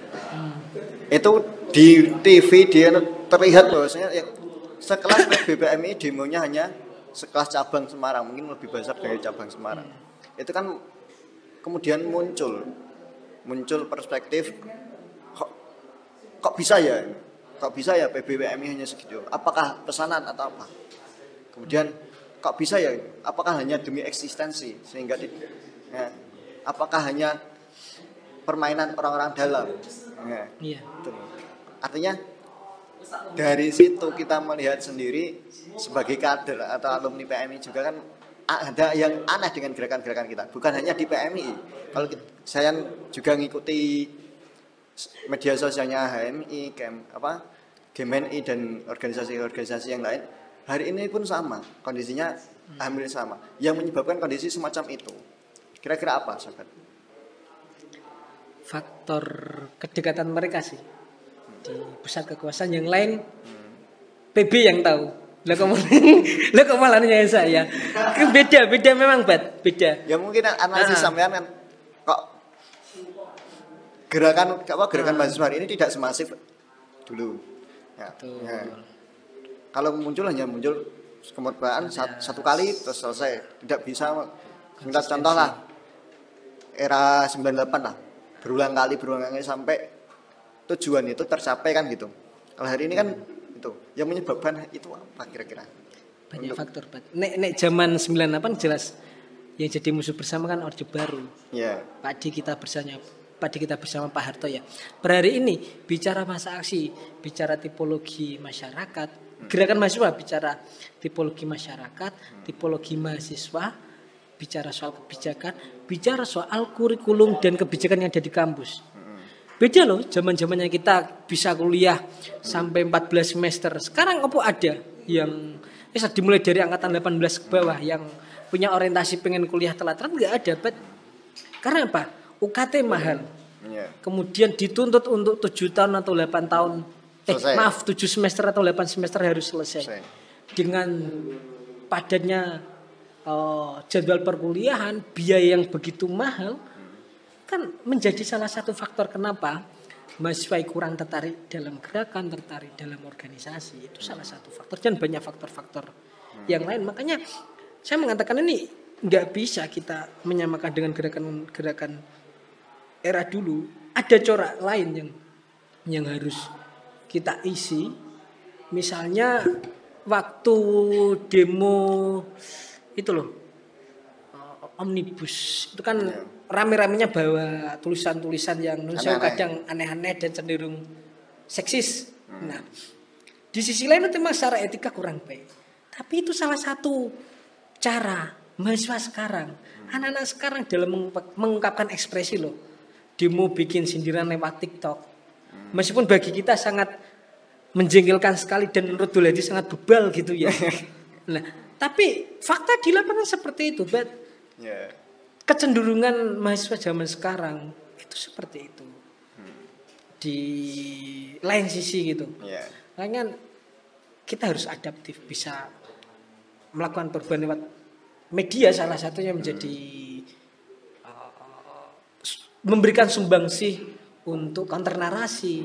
Itu di TV dia terlihat bahwasanya ya, sekelas PMI demonya hanya sekelas cabang Semarang, mungkin lebih besar dari cabang Semarang. Itu kan kemudian muncul perspektif kok bisa ya? Kok bisa ya PBPMI hanya segitu? Apakah pesanan atau apa? Kemudian kok bisa ya? Apakah hanya demi eksistensi sehingga ya, apakah hanya permainan orang-orang dalam? Ya, Iya. itu. Artinya dari situ kita melihat sendiri sebagai kader atau alumni PMI juga kan ada yang aneh dengan gerakan-gerakan kita. Bukan hanya di PMI. Kalau saya juga ngikuti media sosialnya HMI, GMNI dan organisasi-organisasi yang lain, hari ini pun sama, kondisinya hampir sama. Yang menyebabkan kondisi semacam itu, kira-kira apa, sahabat? Faktor kedekatan mereka sih. Di pusat kekuasaan yang lain, PB yang tahu. Lah kok malah nanya saya. Beda memang, beda. Ya mungkin analisis sampean kan kok gerakan mahasiswa hari ini tidak semasif dulu. Ya, ya. Kalau muncul kemerdekaan satu kali terus selesai. Tidak bisa. Kita contoh lah era 98 lah. Berulang kali sampai tujuan itu tercapai kan gitu. Kalau hari ini kan itu yang menyebabkan itu apa kira-kira? Banyak faktor. Nek zaman 98 jelas yang jadi musuh bersama kan Orde Baru. Ya. Pak kita bersama Pak Harto ya. Per hari ini bicara masa aksi, bicara tipologi masyarakat, gerakan mahasiswa bicara tipologi masyarakat, tipologi mahasiswa, bicara soal kebijakan, bicara soal kurikulum dan kebijakan yang ada di kampus. Beda loh zaman-zamannya kita bisa kuliah sampai 14 semester. Sekarang apa ada yang dimulai dari angkatan 18 ke bawah yang punya orientasi pengen kuliah telat-telat enggak ada, Karena apa? UKT mahal. Yeah. Kemudian dituntut untuk 7 tahun atau 8 tahun. 7 semester atau 8 semester harus selesai. Dengan padatnya jadwal perkuliahan, biaya yang begitu mahal, kan menjadi salah satu faktor kenapa mahasiswa kurang tertarik dalam gerakan, tertarik dalam organisasi. Itu salah satu faktor dan banyak faktor-faktor yang lain. Makanya saya mengatakan ini nggak bisa kita menyamakan dengan gerakan era dulu. Ada corak lain yang harus kita isi. Misalnya waktu demo itu loh, omnibus itu kan rame-ramenya bawa tulisan-tulisan yang kadang aneh-aneh dan cenderung seksis. Nah, di sisi lain itu memang secara etika kurang baik. Tapi itu salah satu cara mahasiswa sekarang, anak-anak sekarang dalam mengungkapkan ekspresi loh. Demo bikin sindiran lewat TikTok. Meskipun bagi kita sangat menjengkelkan sekali dan menurut Duladi sangat bebal gitu ya. Nah, tapi fakta di lapangan seperti itu, kecenderungan mahasiswa zaman sekarang itu seperti itu. Di lain sisi gitu. Makanya kita harus adaptif, bisa melakukan perubahan lewat media, salah satunya menjadi memberikan sumbangsih untuk counter narasi,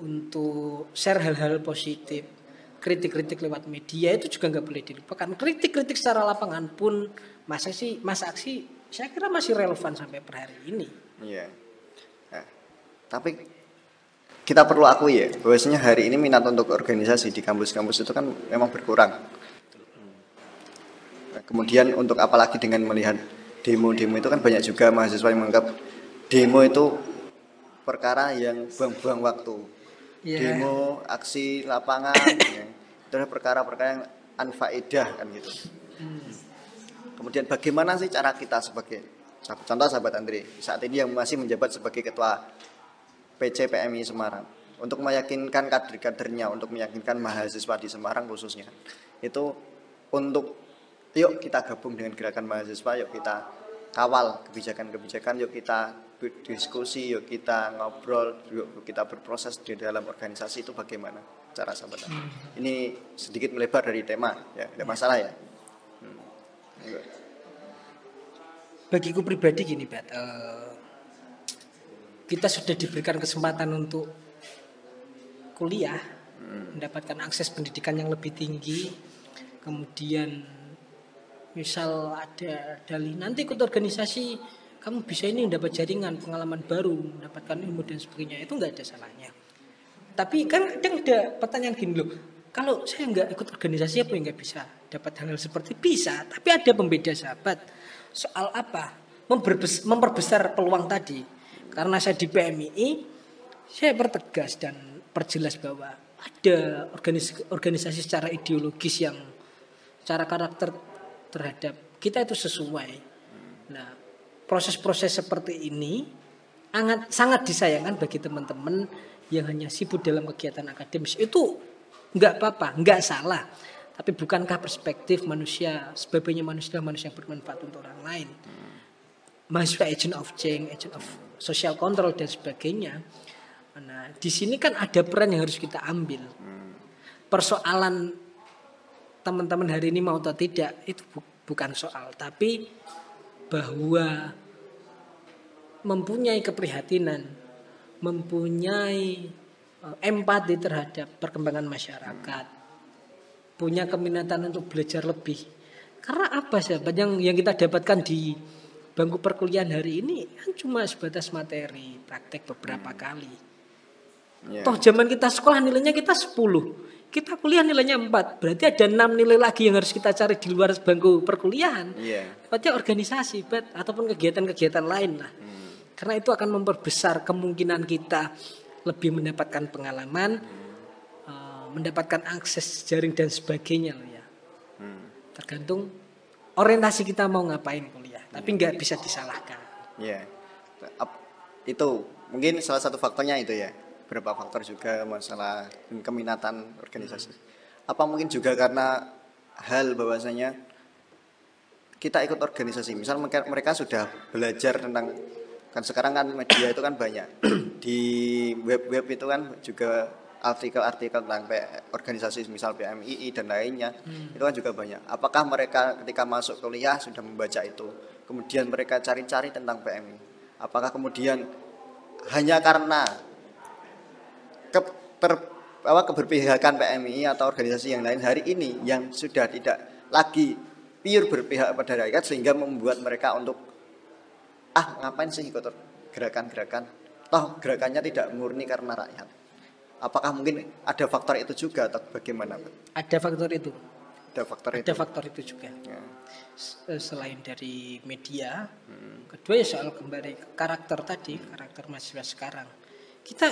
untuk share hal-hal positif, kritik-kritik lewat media itu juga nggak boleh dilupakan. Kritik-kritik secara lapangan pun masa aksi saya kira masih relevan sampai per hari ini. Iya. Nah, tapi kita perlu akui ya, bahwasanya hari ini minat untuk organisasi di kampus-kampus itu kan memang berkurang. Nah, kemudian untuk apalagi dengan melihat demo-demo itu kan banyak juga mahasiswa yang menganggap demo itu perkara yang buang-buang waktu. demo, aksi lapangan, ya. Itu adalah perkara-perkara yang anfaedah kan gitu. Kemudian bagaimana sih cara kita sebagai contoh sahabat Andre saat ini yang masih menjabat sebagai ketua PC PMI Semarang untuk meyakinkan kader-kadernya, untuk meyakinkan mahasiswa di Semarang khususnya itu untuk yuk kita gabung dengan gerakan mahasiswa, yuk kita kawal kebijakan-kebijakan, yuk kita diskusi, yuk kita ngobrol, yuk kita berproses di dalam organisasi. Itu bagaimana cara sahabat? Ini sedikit melebar dari tema, ya, tidak masalah ya. Bagiku pribadi gini, Bat, kita sudah diberikan kesempatan untuk kuliah, mendapatkan akses pendidikan yang lebih tinggi, kemudian misal ada dalih nanti ikut organisasi kamu bisa ini dapat jaringan, pengalaman baru, mendapatkan ilmu dan sebagainya, itu nggak ada salahnya. Tapi kan kadang ada pertanyaan gini loh, kalau saya nggak ikut organisasi apa yang nggak bisa dapat hal-hal seperti bisa, tapi ada pembeda sahabat. Soal apa? Memperbesar peluang tadi. Karena saya di PMII, saya pertegas dan perjelas bahwa ada organisasi secara ideologis yang secara karakter terhadap kita itu sesuai. Nah, proses-proses seperti ini sangat disayangkan bagi teman-teman yang hanya sibuk dalam kegiatan akademis. Itu nggak apa-apa, nggak salah. Tapi bukankah perspektif manusia sebagai manusia yang bermanfaat untuk orang lain? Mahasiswa agent of change, agent of social control dan sebagainya. Nah, di sini kan ada peran yang harus kita ambil. Persoalan teman-teman hari ini mau atau tidak itu bukan soal, tapi bahwa mempunyai keprihatinan, mempunyai empati terhadap perkembangan masyarakat, punya keminatan untuk belajar lebih. Karena apa sahabat yang kita dapatkan di bangku perkuliahan hari ini kan cuma sebatas materi, praktek beberapa kali. Toh zaman kita sekolah nilainya kita 10, kita kuliah nilainya 4, berarti ada 6 nilai lagi yang harus kita cari di luar bangku perkuliahan. Berarti organisasi, ataupun kegiatan-kegiatan lain lah. Karena itu akan memperbesar kemungkinan kita lebih mendapatkan pengalaman, mendapatkan akses jaring dan sebagainya loh ya. Tergantung orientasi kita mau ngapain kuliah, tapi nggak bisa disalahkan. Itu mungkin salah satu faktornya itu ya. Berapa faktor juga masalah keminatan organisasi. Apa mungkin juga karena hal bahwasanya kita ikut organisasi, misal mereka sudah belajar tentang, kan sekarang kan media itu kan banyak di web itu kan juga artikel-artikel tentang organisasi misal PMII dan lainnya, itu kan juga banyak. Apakah mereka ketika masuk kuliah sudah membaca itu, kemudian mereka cari-cari tentang PMI? Apakah kemudian hanya karena keberpihakan PMI atau organisasi yang lain hari ini yang sudah tidak lagi pure berpihak pada rakyat sehingga membuat mereka untuk ngapain sih ikut gerakan-gerakan, toh gerakannya tidak murni karena rakyat? Apakah mungkin ada faktor itu juga atau bagaimana? Ada faktor itu. Ada faktor itu juga. Ya. Selain dari media, kedua ya soal kembali karakter tadi, karakter mahasiswa sekarang. Kita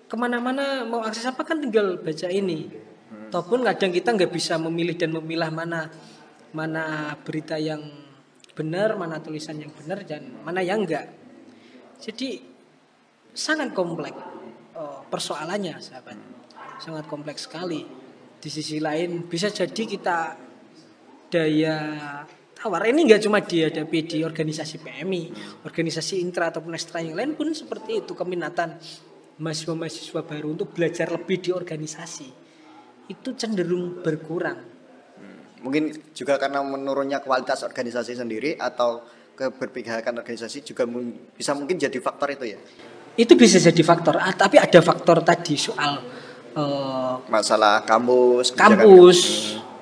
kemana-mana mau akses apa kan tinggal baca ini. Ataupun kadang kita nggak bisa memilih dan memilah mana berita yang benar, mana tulisan yang benar dan mana yang enggak. Jadi sangat kompleks persoalannya sahabat, sangat kompleks sekali. Di sisi lain bisa jadi kita daya tawar ini nggak cuma dihadapi di organisasi PMI, organisasi intra ataupun ekstra yang lain pun seperti itu. Keminatan mahasiswa baru untuk belajar lebih di organisasi itu cenderung berkurang. Mungkin juga karena menurunnya kualitas organisasi sendiri atau keberpihakan organisasi juga bisa mungkin jadi faktor itu ya. Itu bisa jadi faktor, tapi ada faktor tadi soal masalah kampus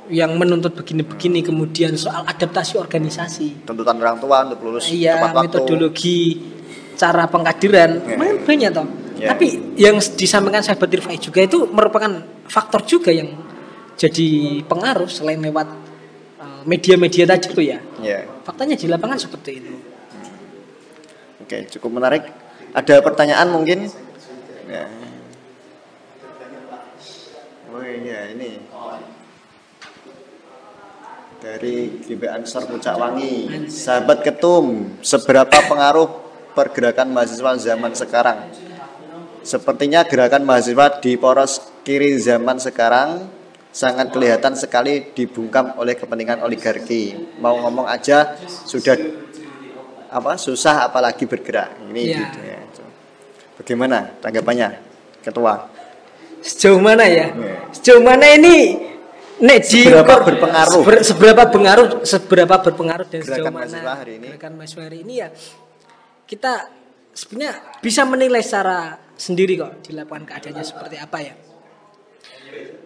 yang menuntut begini-begini, kemudian soal adaptasi organisasi, tuntutan orang tua untuk lulus tepat waktu, metodologi, cara pengkaderan, banyak toh. Tapi yang disampaikan sahabat Rifai juga itu merupakan faktor juga yang jadi pengaruh selain lewat media-media tadi itu ya. Faktanya di lapangan seperti itu. Oke, cukup menarik. Ada pertanyaan mungkin? Oh iya, ini dari GP Ansor Pucak Wangi. Sahabat Ketum, seberapa pengaruh pergerakan mahasiswa zaman sekarang? Sepertinya gerakan mahasiswa di poros kiri zaman sekarang sangat kelihatan sekali dibungkam oleh kepentingan oligarki. Mau ngomong aja sudah susah apalagi bergerak. Ini Ya. gitu ya. Bagaimana tanggapannya, Ketua? Sejauh mana ya? Ya. Sejauh mana ini nek Seberapa berpengaruh? Seberapa berpengaruh dan sejauh Gerakan mana mahasiswa hari ini? gerakan mahasiswa hari ini ya kita sebenarnya bisa menilai secara sendiri kok di lapangan keadaannya seperti apa ya.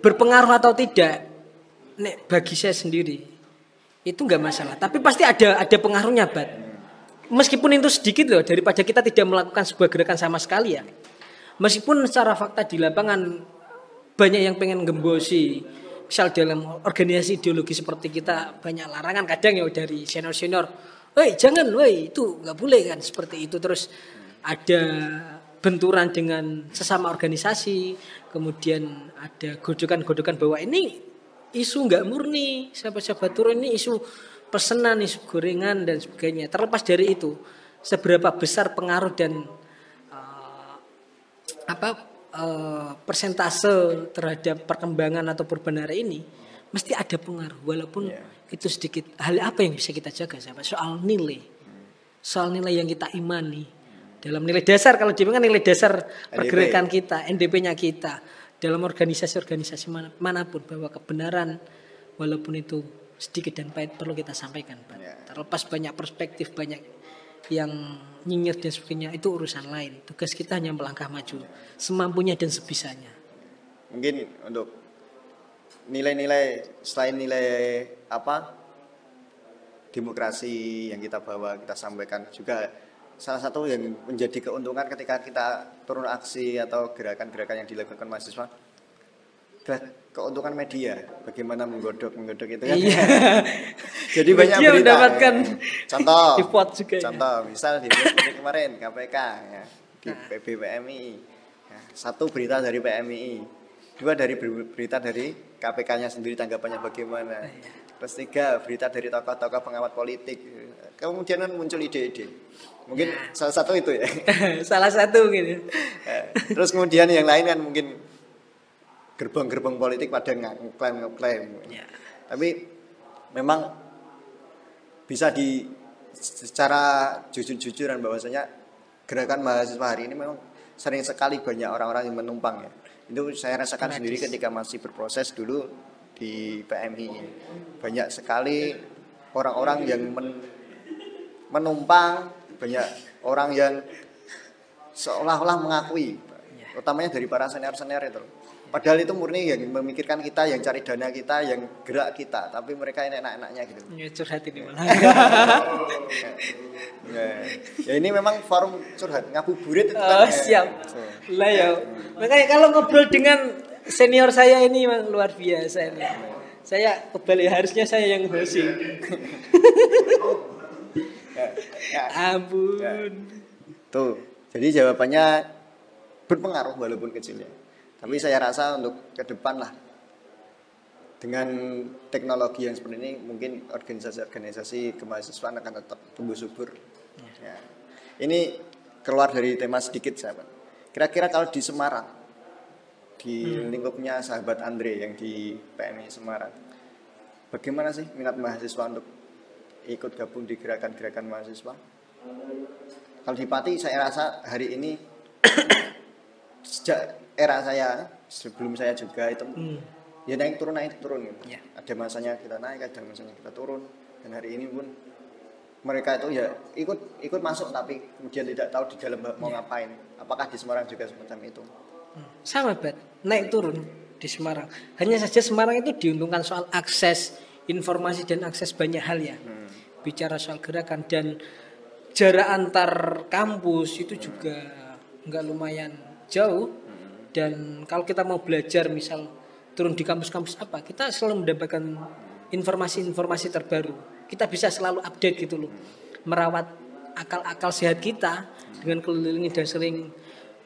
Berpengaruh atau tidak, nek bagi saya sendiri itu nggak masalah. Tapi pasti ada pengaruhnya, Bat. Meskipun itu sedikit loh daripada kita tidak melakukan sebuah gerakan sama sekali ya. Meskipun secara fakta di lapangan banyak yang pengen gembosi, misal dalam organisasi ideologi seperti kita banyak larangan kadang ya dari senior-senior, woi jangan, woi itu nggak boleh kan seperti itu. Terus ada benturan dengan sesama organisasi, kemudian ada godokan-godokan bahwa ini isu nggak murni, siapa-siapa turun ini isu pesanan, isu gorengan dan sebagainya. Terlepas dari itu, seberapa besar pengaruh dan persentase terhadap perkembangan atau perubahan hari ini mesti ada pengaruh walaupun itu sedikit. Hal apa yang bisa kita jaga sahabat? Soal nilai yang kita imani dalam nilai dasar. Kalau dia kan nilai dasar pergerakan kita, NDP-nya kita dalam organisasi manapun, bahwa kebenaran walaupun itu sedikit dan pahit perlu kita sampaikan. Terlepas banyak perspektif, banyak yang nyinyir dan sebagainya, itu urusan lain. Tugas kita hanya melangkah maju semampunya dan sebisanya. Mungkin untuk nilai-nilai selain nilai demokrasi yang kita bawa, kita sampaikan juga salah satu yang menjadi keuntungan ketika kita turun aksi atau gerakan-gerakan yang dilakukan mahasiswa adalah keuntungan media. Bagaimana menggodok itu kan. Iya. Jadi banyak media berita. mendapatkan Contoh juga. Contoh, misal di seperti kemarin KPK ya, di PBPMI. Ya, satu berita dari PMI, dua dari berita dari KPK-nya sendiri, tanggapannya bagaimana. Terus tiga berita dari tokoh-tokoh pengamat politik. Kemudian muncul ide-ide. Mungkin salah satu itu ya. Salah satu gitu. Terus kemudian yang lain kan mungkin gerbong-gerbong politik pada ngeklaim. Ya. Tapi memang bisa secara jujur-jujuran bahwasanya gerakan mahasiswa hari ini memang sering sekali banyak orang-orang yang menumpang ya. Itu saya rasakan sendiri ketika masih berproses dulu di PMI. Banyak sekali orang-orang yang menumpang, banyak orang yang seolah-olah mengakui, utamanya dari para senior-senior itu. Padahal itu murni yang memikirkan kita, yang cari dana kita, yang gerak kita, tapi mereka enak-enaknya gitu. Ya, curhat ini malah. Ya ini memang forum curhat, ngabuburit itu kan. Oh, siap. Lah ya. Makanya kalau ngobrol dengan senior saya ini memang luar biasa ini. Saya kebalik, harusnya saya yang hosting. Ampun. Tuh, jadi jawabannya berpengaruh walaupun kecil ya. Tapi saya rasa untuk ke depan lah, dengan teknologi yang seperti ini mungkin organisasi-organisasi kemahasiswaan akan tetap tumbuh subur. Ya. Ini keluar dari tema sedikit sahabat. Kira-kira kalau di Semarang, di lingkupnya sahabat Andre yang di PMI Semarang, bagaimana sih minat mahasiswa untuk ikut gabung di gerakan-gerakan mahasiswa? Kalau di Pati saya rasa hari ini sejak era saya, sebelum saya juga itu ya naik turun gitu. Ya. Ada masanya kita naik, ada masanya kita turun, dan hari ini pun mereka itu ya ikut masuk tapi kemudian tidak tahu di dalam mau ngapain. Apakah di Semarang juga semacam itu? Sama Bat, naik turun di Semarang. Hanya saja Semarang itu diuntungkan soal akses informasi dan akses banyak hal ya. Bicara soal gerakan dan jarak antar kampus itu juga nggak lumayan jauh. Dan kalau kita mau belajar misal turun di kampus-kampus apa, kita selalu mendapatkan informasi-informasi terbaru. Kita bisa selalu update gitu loh. Merawat akal-akal sehat kita dengan keliling dan sering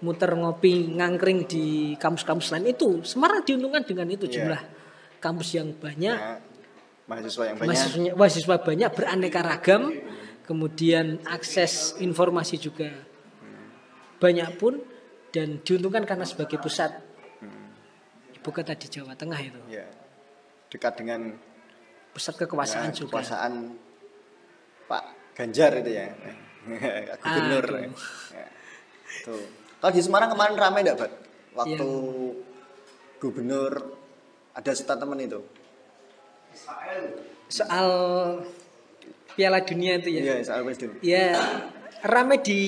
muter ngopi ngangkring di kampus-kampus lain itu Semarang diuntungkan dengan itu jumlah kampus yang banyak, mahasiswa yang banyak, mahasiswa banyak beraneka ragam, kemudian akses informasi juga banyak pun dan diuntungkan karena sebagai pusat ibu kota di Jawa Tengah itu. Ya. Dekat dengan pusat kekuasaan juga. Kekuasaan Pak Ganjar itu ya. Gubernur. Ya. Tuh. Kalau di Semarang kemarin ramai enggak, Pak? Waktu gubernur ada statement itu. Soal Piala Dunia itu ya. Iya, soal Piala Dunia. Ya, ramai di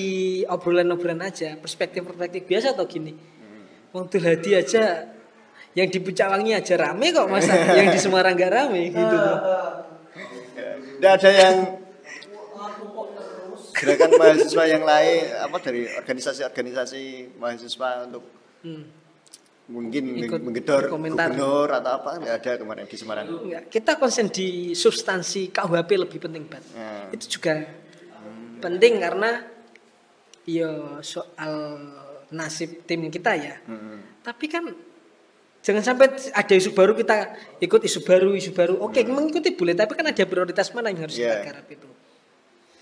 obrolan-obrolan aja, perspektif-perspektif biasa atau gini. Wong Hadi aja yang di Pucakwangi aja rame kok, masa yang di Semarang enggak rame gitu tuh. Enggak ada yang gerakan mahasiswa yang lain apa dari organisasi-organisasi mahasiswa untuk mungkin menggedor gubernur atau apa nggak ada kemarin di Semarang. Enggak, kita konsen di substansi KUHP lebih penting banget. Itu juga penting karena ya soal nasib tim kita ya. Tapi kan jangan sampai ada isu baru kita ikut isu baru. Oke, mengikuti boleh, tapi kan ada prioritas mana yang harus kita garap itu.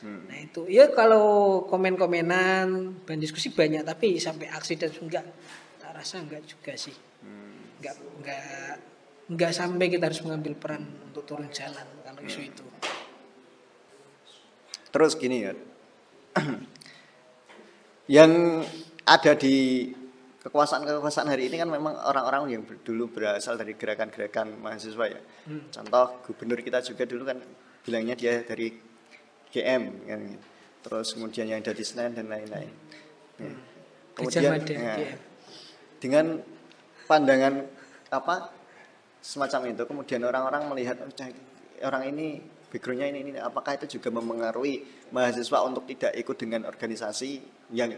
Nah itu ya kalau komen-komenan dan diskusi banyak tapi sampai aksi dan enggak, tak rasa enggak juga sih. Enggak sampai kita harus mengambil peran untuk turun jalan kalau isu itu. Terus gini ya. Yang ada di kekuasaan hari ini kan memang orang-orang yang dulu berasal dari gerakan-gerakan mahasiswa ya. Contoh gubernur kita juga dulu kan bilangnya dia dari GM kan. Terus kemudian yang ada di Senen dan lain-lain. Kemudian dengan pandangan apa semacam itu kemudian orang-orang melihat orang ini backgroundnya ini apakah itu juga mempengaruhi mahasiswa untuk tidak ikut dengan organisasi yang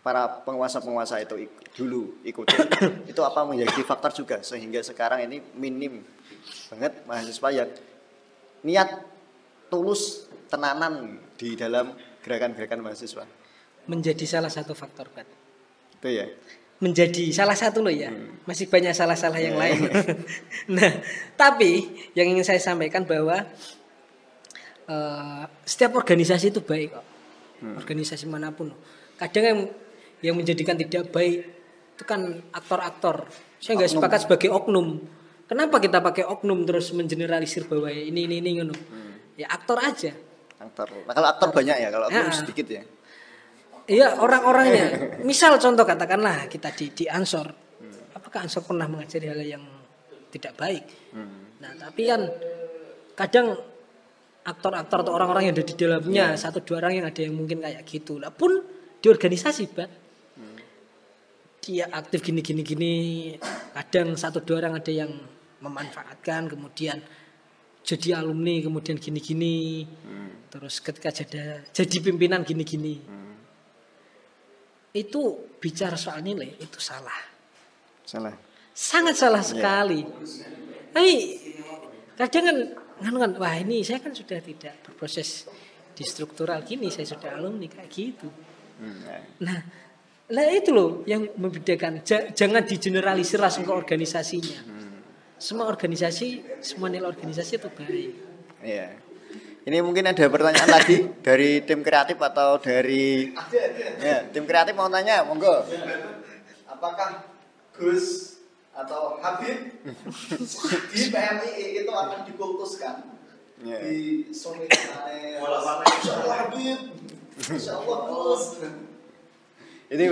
para penguasa-penguasa itu dulu ikuti itu apa menjadi faktor juga sehingga sekarang ini minim banget mahasiswa yang niat tulus tenanan di dalam gerakan-gerakan mahasiswa menjadi salah satu faktor Pak. Itu ya. Menjadi salah satu loh ya. Masih banyak salah-salah yang lain. Nah, tapi yang ingin saya sampaikan bahwa setiap organisasi itu baik kok. Organisasi manapun. Kadang yang menjadikan tidak baik itu kan aktor-aktor. Saya nggak sepakat sebagai oknum. Kenapa kita pakai oknum terus mengeneralisir bahwa ini ngono. Ya aktor aja. Aktor. Nah, kalau aktor banyak ya, kalau oknum sedikit ya. Iya orang-orangnya. Misal contoh katakanlah kita di Ansor. Apakah Ansor pernah mengajari hal yang tidak baik? Nah tapi kan kadang aktor-aktor atau orang-orang yang ada di dalamnya satu dua orang yang ada yang mungkin kayak gitu. Lah pun di organisasi Pak. Dia aktif gini. Kadang satu dua orang ada yang memanfaatkan kemudian jadi alumni kemudian gini. Terus ketika jadi pimpinan gini. Itu bicara soal nilai itu salah. Sangat salah sekali. Tapi kadang kan wah ini saya kan sudah tidak berproses di struktural gini, saya sudah alumni kayak gitu. Nah, itu loh yang membedakan. Jangan digeneralisir langsung ke organisasinya. Semua organisasi, semua nilai organisasi itu baik. Iya. Ini mungkin ada pertanyaan lagi dari tim kreatif atau dari tim kreatif mau tanya, monggo. Apakah Gus atau Habib di PMII itu akan dikultuskan di Suminane Habib, Insyaallah Gus. Ini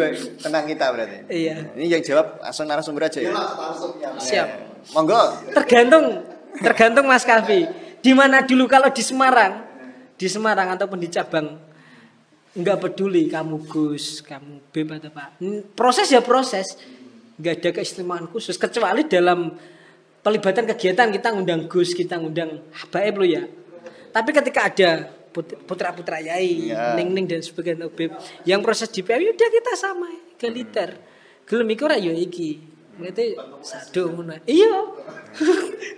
tentang kita berarti. Iya. Ini yang jawab langsung narasumber aja ya. Siap. Monggo. Tergantung Mas Kavi. Di mana dulu kalau di Semarang ataupun di cabang enggak peduli kamu Gus, kamu Beb atau Pak. Proses ya proses. Enggak ada keistimewaan khusus kecuali dalam pelibatan kegiatan kita ngundang Gus, kita ngundang Habaib lo ya. Tapi ketika ada putra-putra yai, ning dan sebagainya Beb, yang proses di PMI udah kita sama egaliter. Gelem iku ra yo iki. Ngerti sadu ngono. Iya.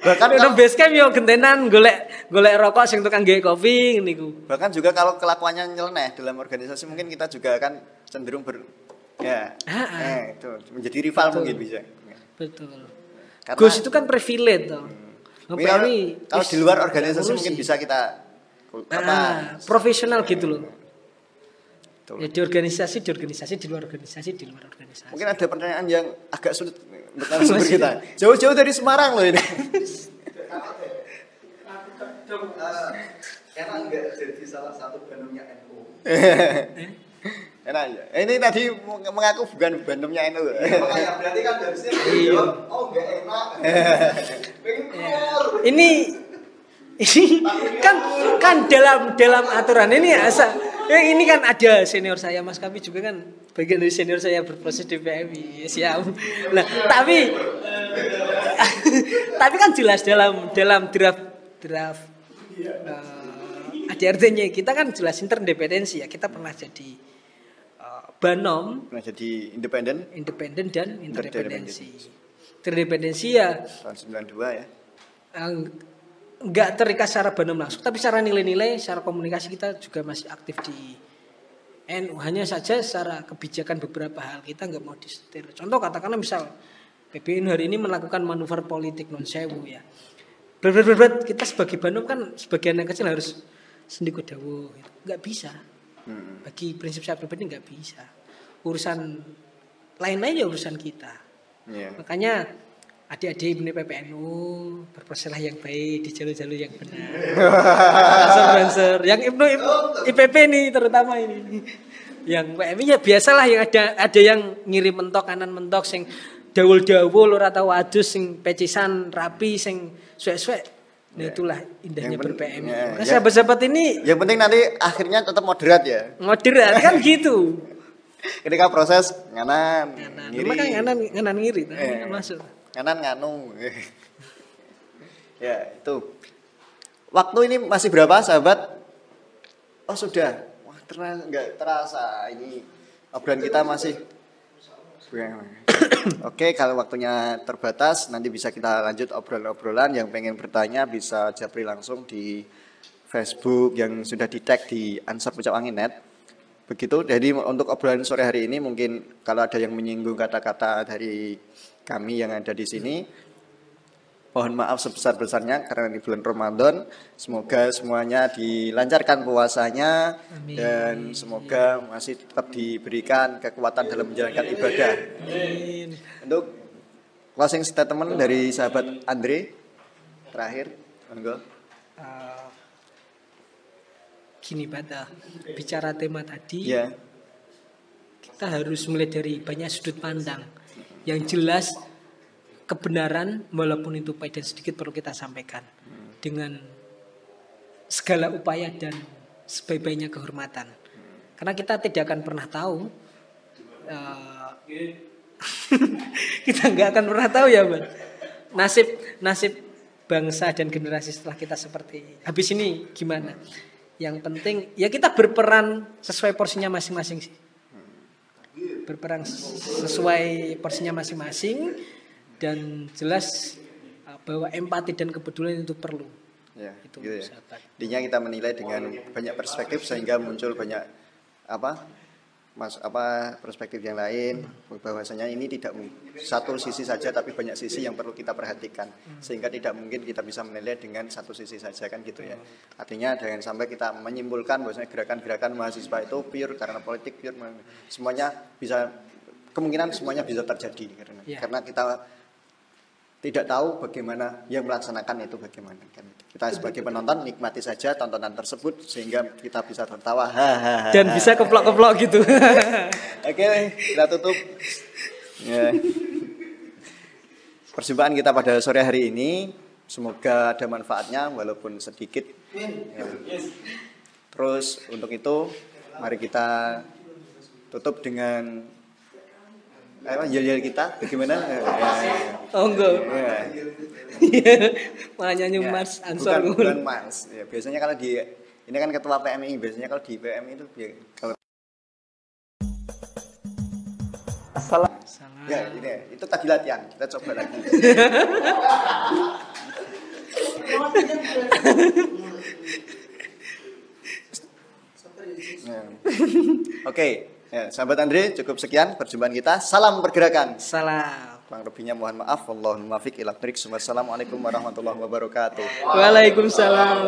Bahkan udah base camp yo gentenan golek rokok sing tukang gawe kopi niku. Bahkan juga kalau kelakuannya nyeleneh dalam organisasi mungkin kita juga akan cenderung Ya. Itu menjadi rival Betul. mungkin bisa. Betul. Karena Gus itu kan privilege toh. kalau di luar organisasi mungkin bisa kita profesional gitu loh. Betul. Ya, di organisasi, di luar organisasi. Mungkin ada pertanyaan yang agak sulit untuk narasumber kita. Jauh-jauh dari Semarang loh ini. Enak nggak jadi salah satu bandungnya NU? Enak ya. Ini tadi mengaku bukan bandungnya NU. Makanya berarti kan harusnya oh nggak enak. Ini kan dalam aturan ini ini kan ada senior saya Mas Kapi juga kan bagian dari senior saya berproses di PMI. Siap. Nah, tapi kan jelas dalam draft ADRT-nya kita kan jelas interindependensi ya. Kita pernah jadi Banom, pernah jadi independen dan interindependensi. Interindependensi ya tahun 92 ya. Enggak terikat secara Banom langsung, tapi secara nilai-nilai, secara komunikasi kita juga masih aktif di NU. Hanya saja secara kebijakan beberapa hal kita nggak mau disetir. Contoh katakanlah misal PBNU hari ini melakukan manuver politik non sewu ya. Berat kita sebagai Banom kan sebagai anak kecil harus sendi kodawo gitu. Nggak bisa. Bagi prinsip saya pribadi nggak bisa. Urusan lain-lain ya urusan kita. Yeah. Makanya adik-adik ini PPNU berproseslah yang baik di jalur-jalur yang benar. Banser, yang IPP nih terutama ini. Yang PMI ya biasalah yang ada yang ngirim mentok kanan mentok sing dawul-dawul ora tau adus sing pecisan rapi sing suwek-suwek. Nah itulah indahnya ber-PMI. Nah, sahabat-sahabat ini yang penting nanti akhirnya tetap moderat ya. Moderat kan gitu. Ketika proses nganan ngiri. Makanya nganan ngiri masuk. Kanan nganu. Ya, itu. Waktu ini masih berapa, sahabat? Oh, sudah. Wah, enggak terasa. Ini obrolan kita masih. Oke, kalau waktunya terbatas, nanti bisa kita lanjut obrolan-obrolan. Yang pengen bertanya bisa japri langsung di Facebook yang sudah di-tag di ansar.pucawangin.net. Begitu. Jadi untuk obrolan sore hari ini mungkin kalau ada yang menyinggung kata-kata dari kami yang ada di sini, mohon maaf sebesar-besarnya karena di bulan Ramadan. Semoga semuanya dilancarkan puasanya. Amin. Dan semoga masih tetap diberikan kekuatan dalam menjalankan ibadah. Amin. Untuk closing statement dari sahabat Andre terakhir, monggo. Gini pada bicara tema tadi, ya. Kita harus mulai dari banyak sudut pandang. Yang jelas kebenaran walaupun itu pahit dan sedikit perlu kita sampaikan dengan segala upaya dan sebaik-baiknya kehormatan. Karena kita tidak akan pernah tahu, kita nggak akan pernah tahu ya, Bang. Nasib bangsa dan generasi setelah kita seperti habis ini gimana. Yang penting ya kita berperan sesuai porsinya masing-masing sih. Berperan sesuai porsinya masing-masing dan jelas bahwa empati dan kepedulian itu perlu. Ya, itu gitu ya. Intinya kita menilai dengan banyak perspektif sehingga muncul banyak perspektif yang lain, bahwasanya ini tidak satu sisi saja tapi banyak sisi yang perlu kita perhatikan sehingga tidak mungkin kita bisa menilai dengan satu sisi saja kan gitu ya. Artinya jangan sampai kita menyimpulkan bahwasanya gerakan-gerakan mahasiswa itu pure karena politik, pure semuanya bisa, kemungkinan semuanya bisa terjadi karena kita tidak tahu bagaimana yang melaksanakan itu bagaimana kan. Kita sebagai penonton nikmati saja tontonan tersebut sehingga kita bisa tertawa dan bisa keplok-keplok gitu. Oke, kita tutup. Ya. Perjumpaan kita pada sore hari ini semoga ada manfaatnya walaupun sedikit. Ya. Terus untuk itu mari kita tutup dengan yel-yel kita bagaimana? Oh enggak. Malah nyanyi Mars Ansor. Bukan Mars. Ya, biasanya kalau di ini kan ketua PMI, biasanya kalau di PMI itu kalau salah. Ya, ini ya. Itu tadi latihan. Kita coba lagi. Oke. Ya, sahabat Andre, cukup sekian perjumpaan kita. Salam pergerakan. Salam. Kurang lebihnya mohon maaf. Wallahul muwaffiq ila thoriq. Wassalamualaikum warahmatullahi wabarakatuh. Waalaikumsalam.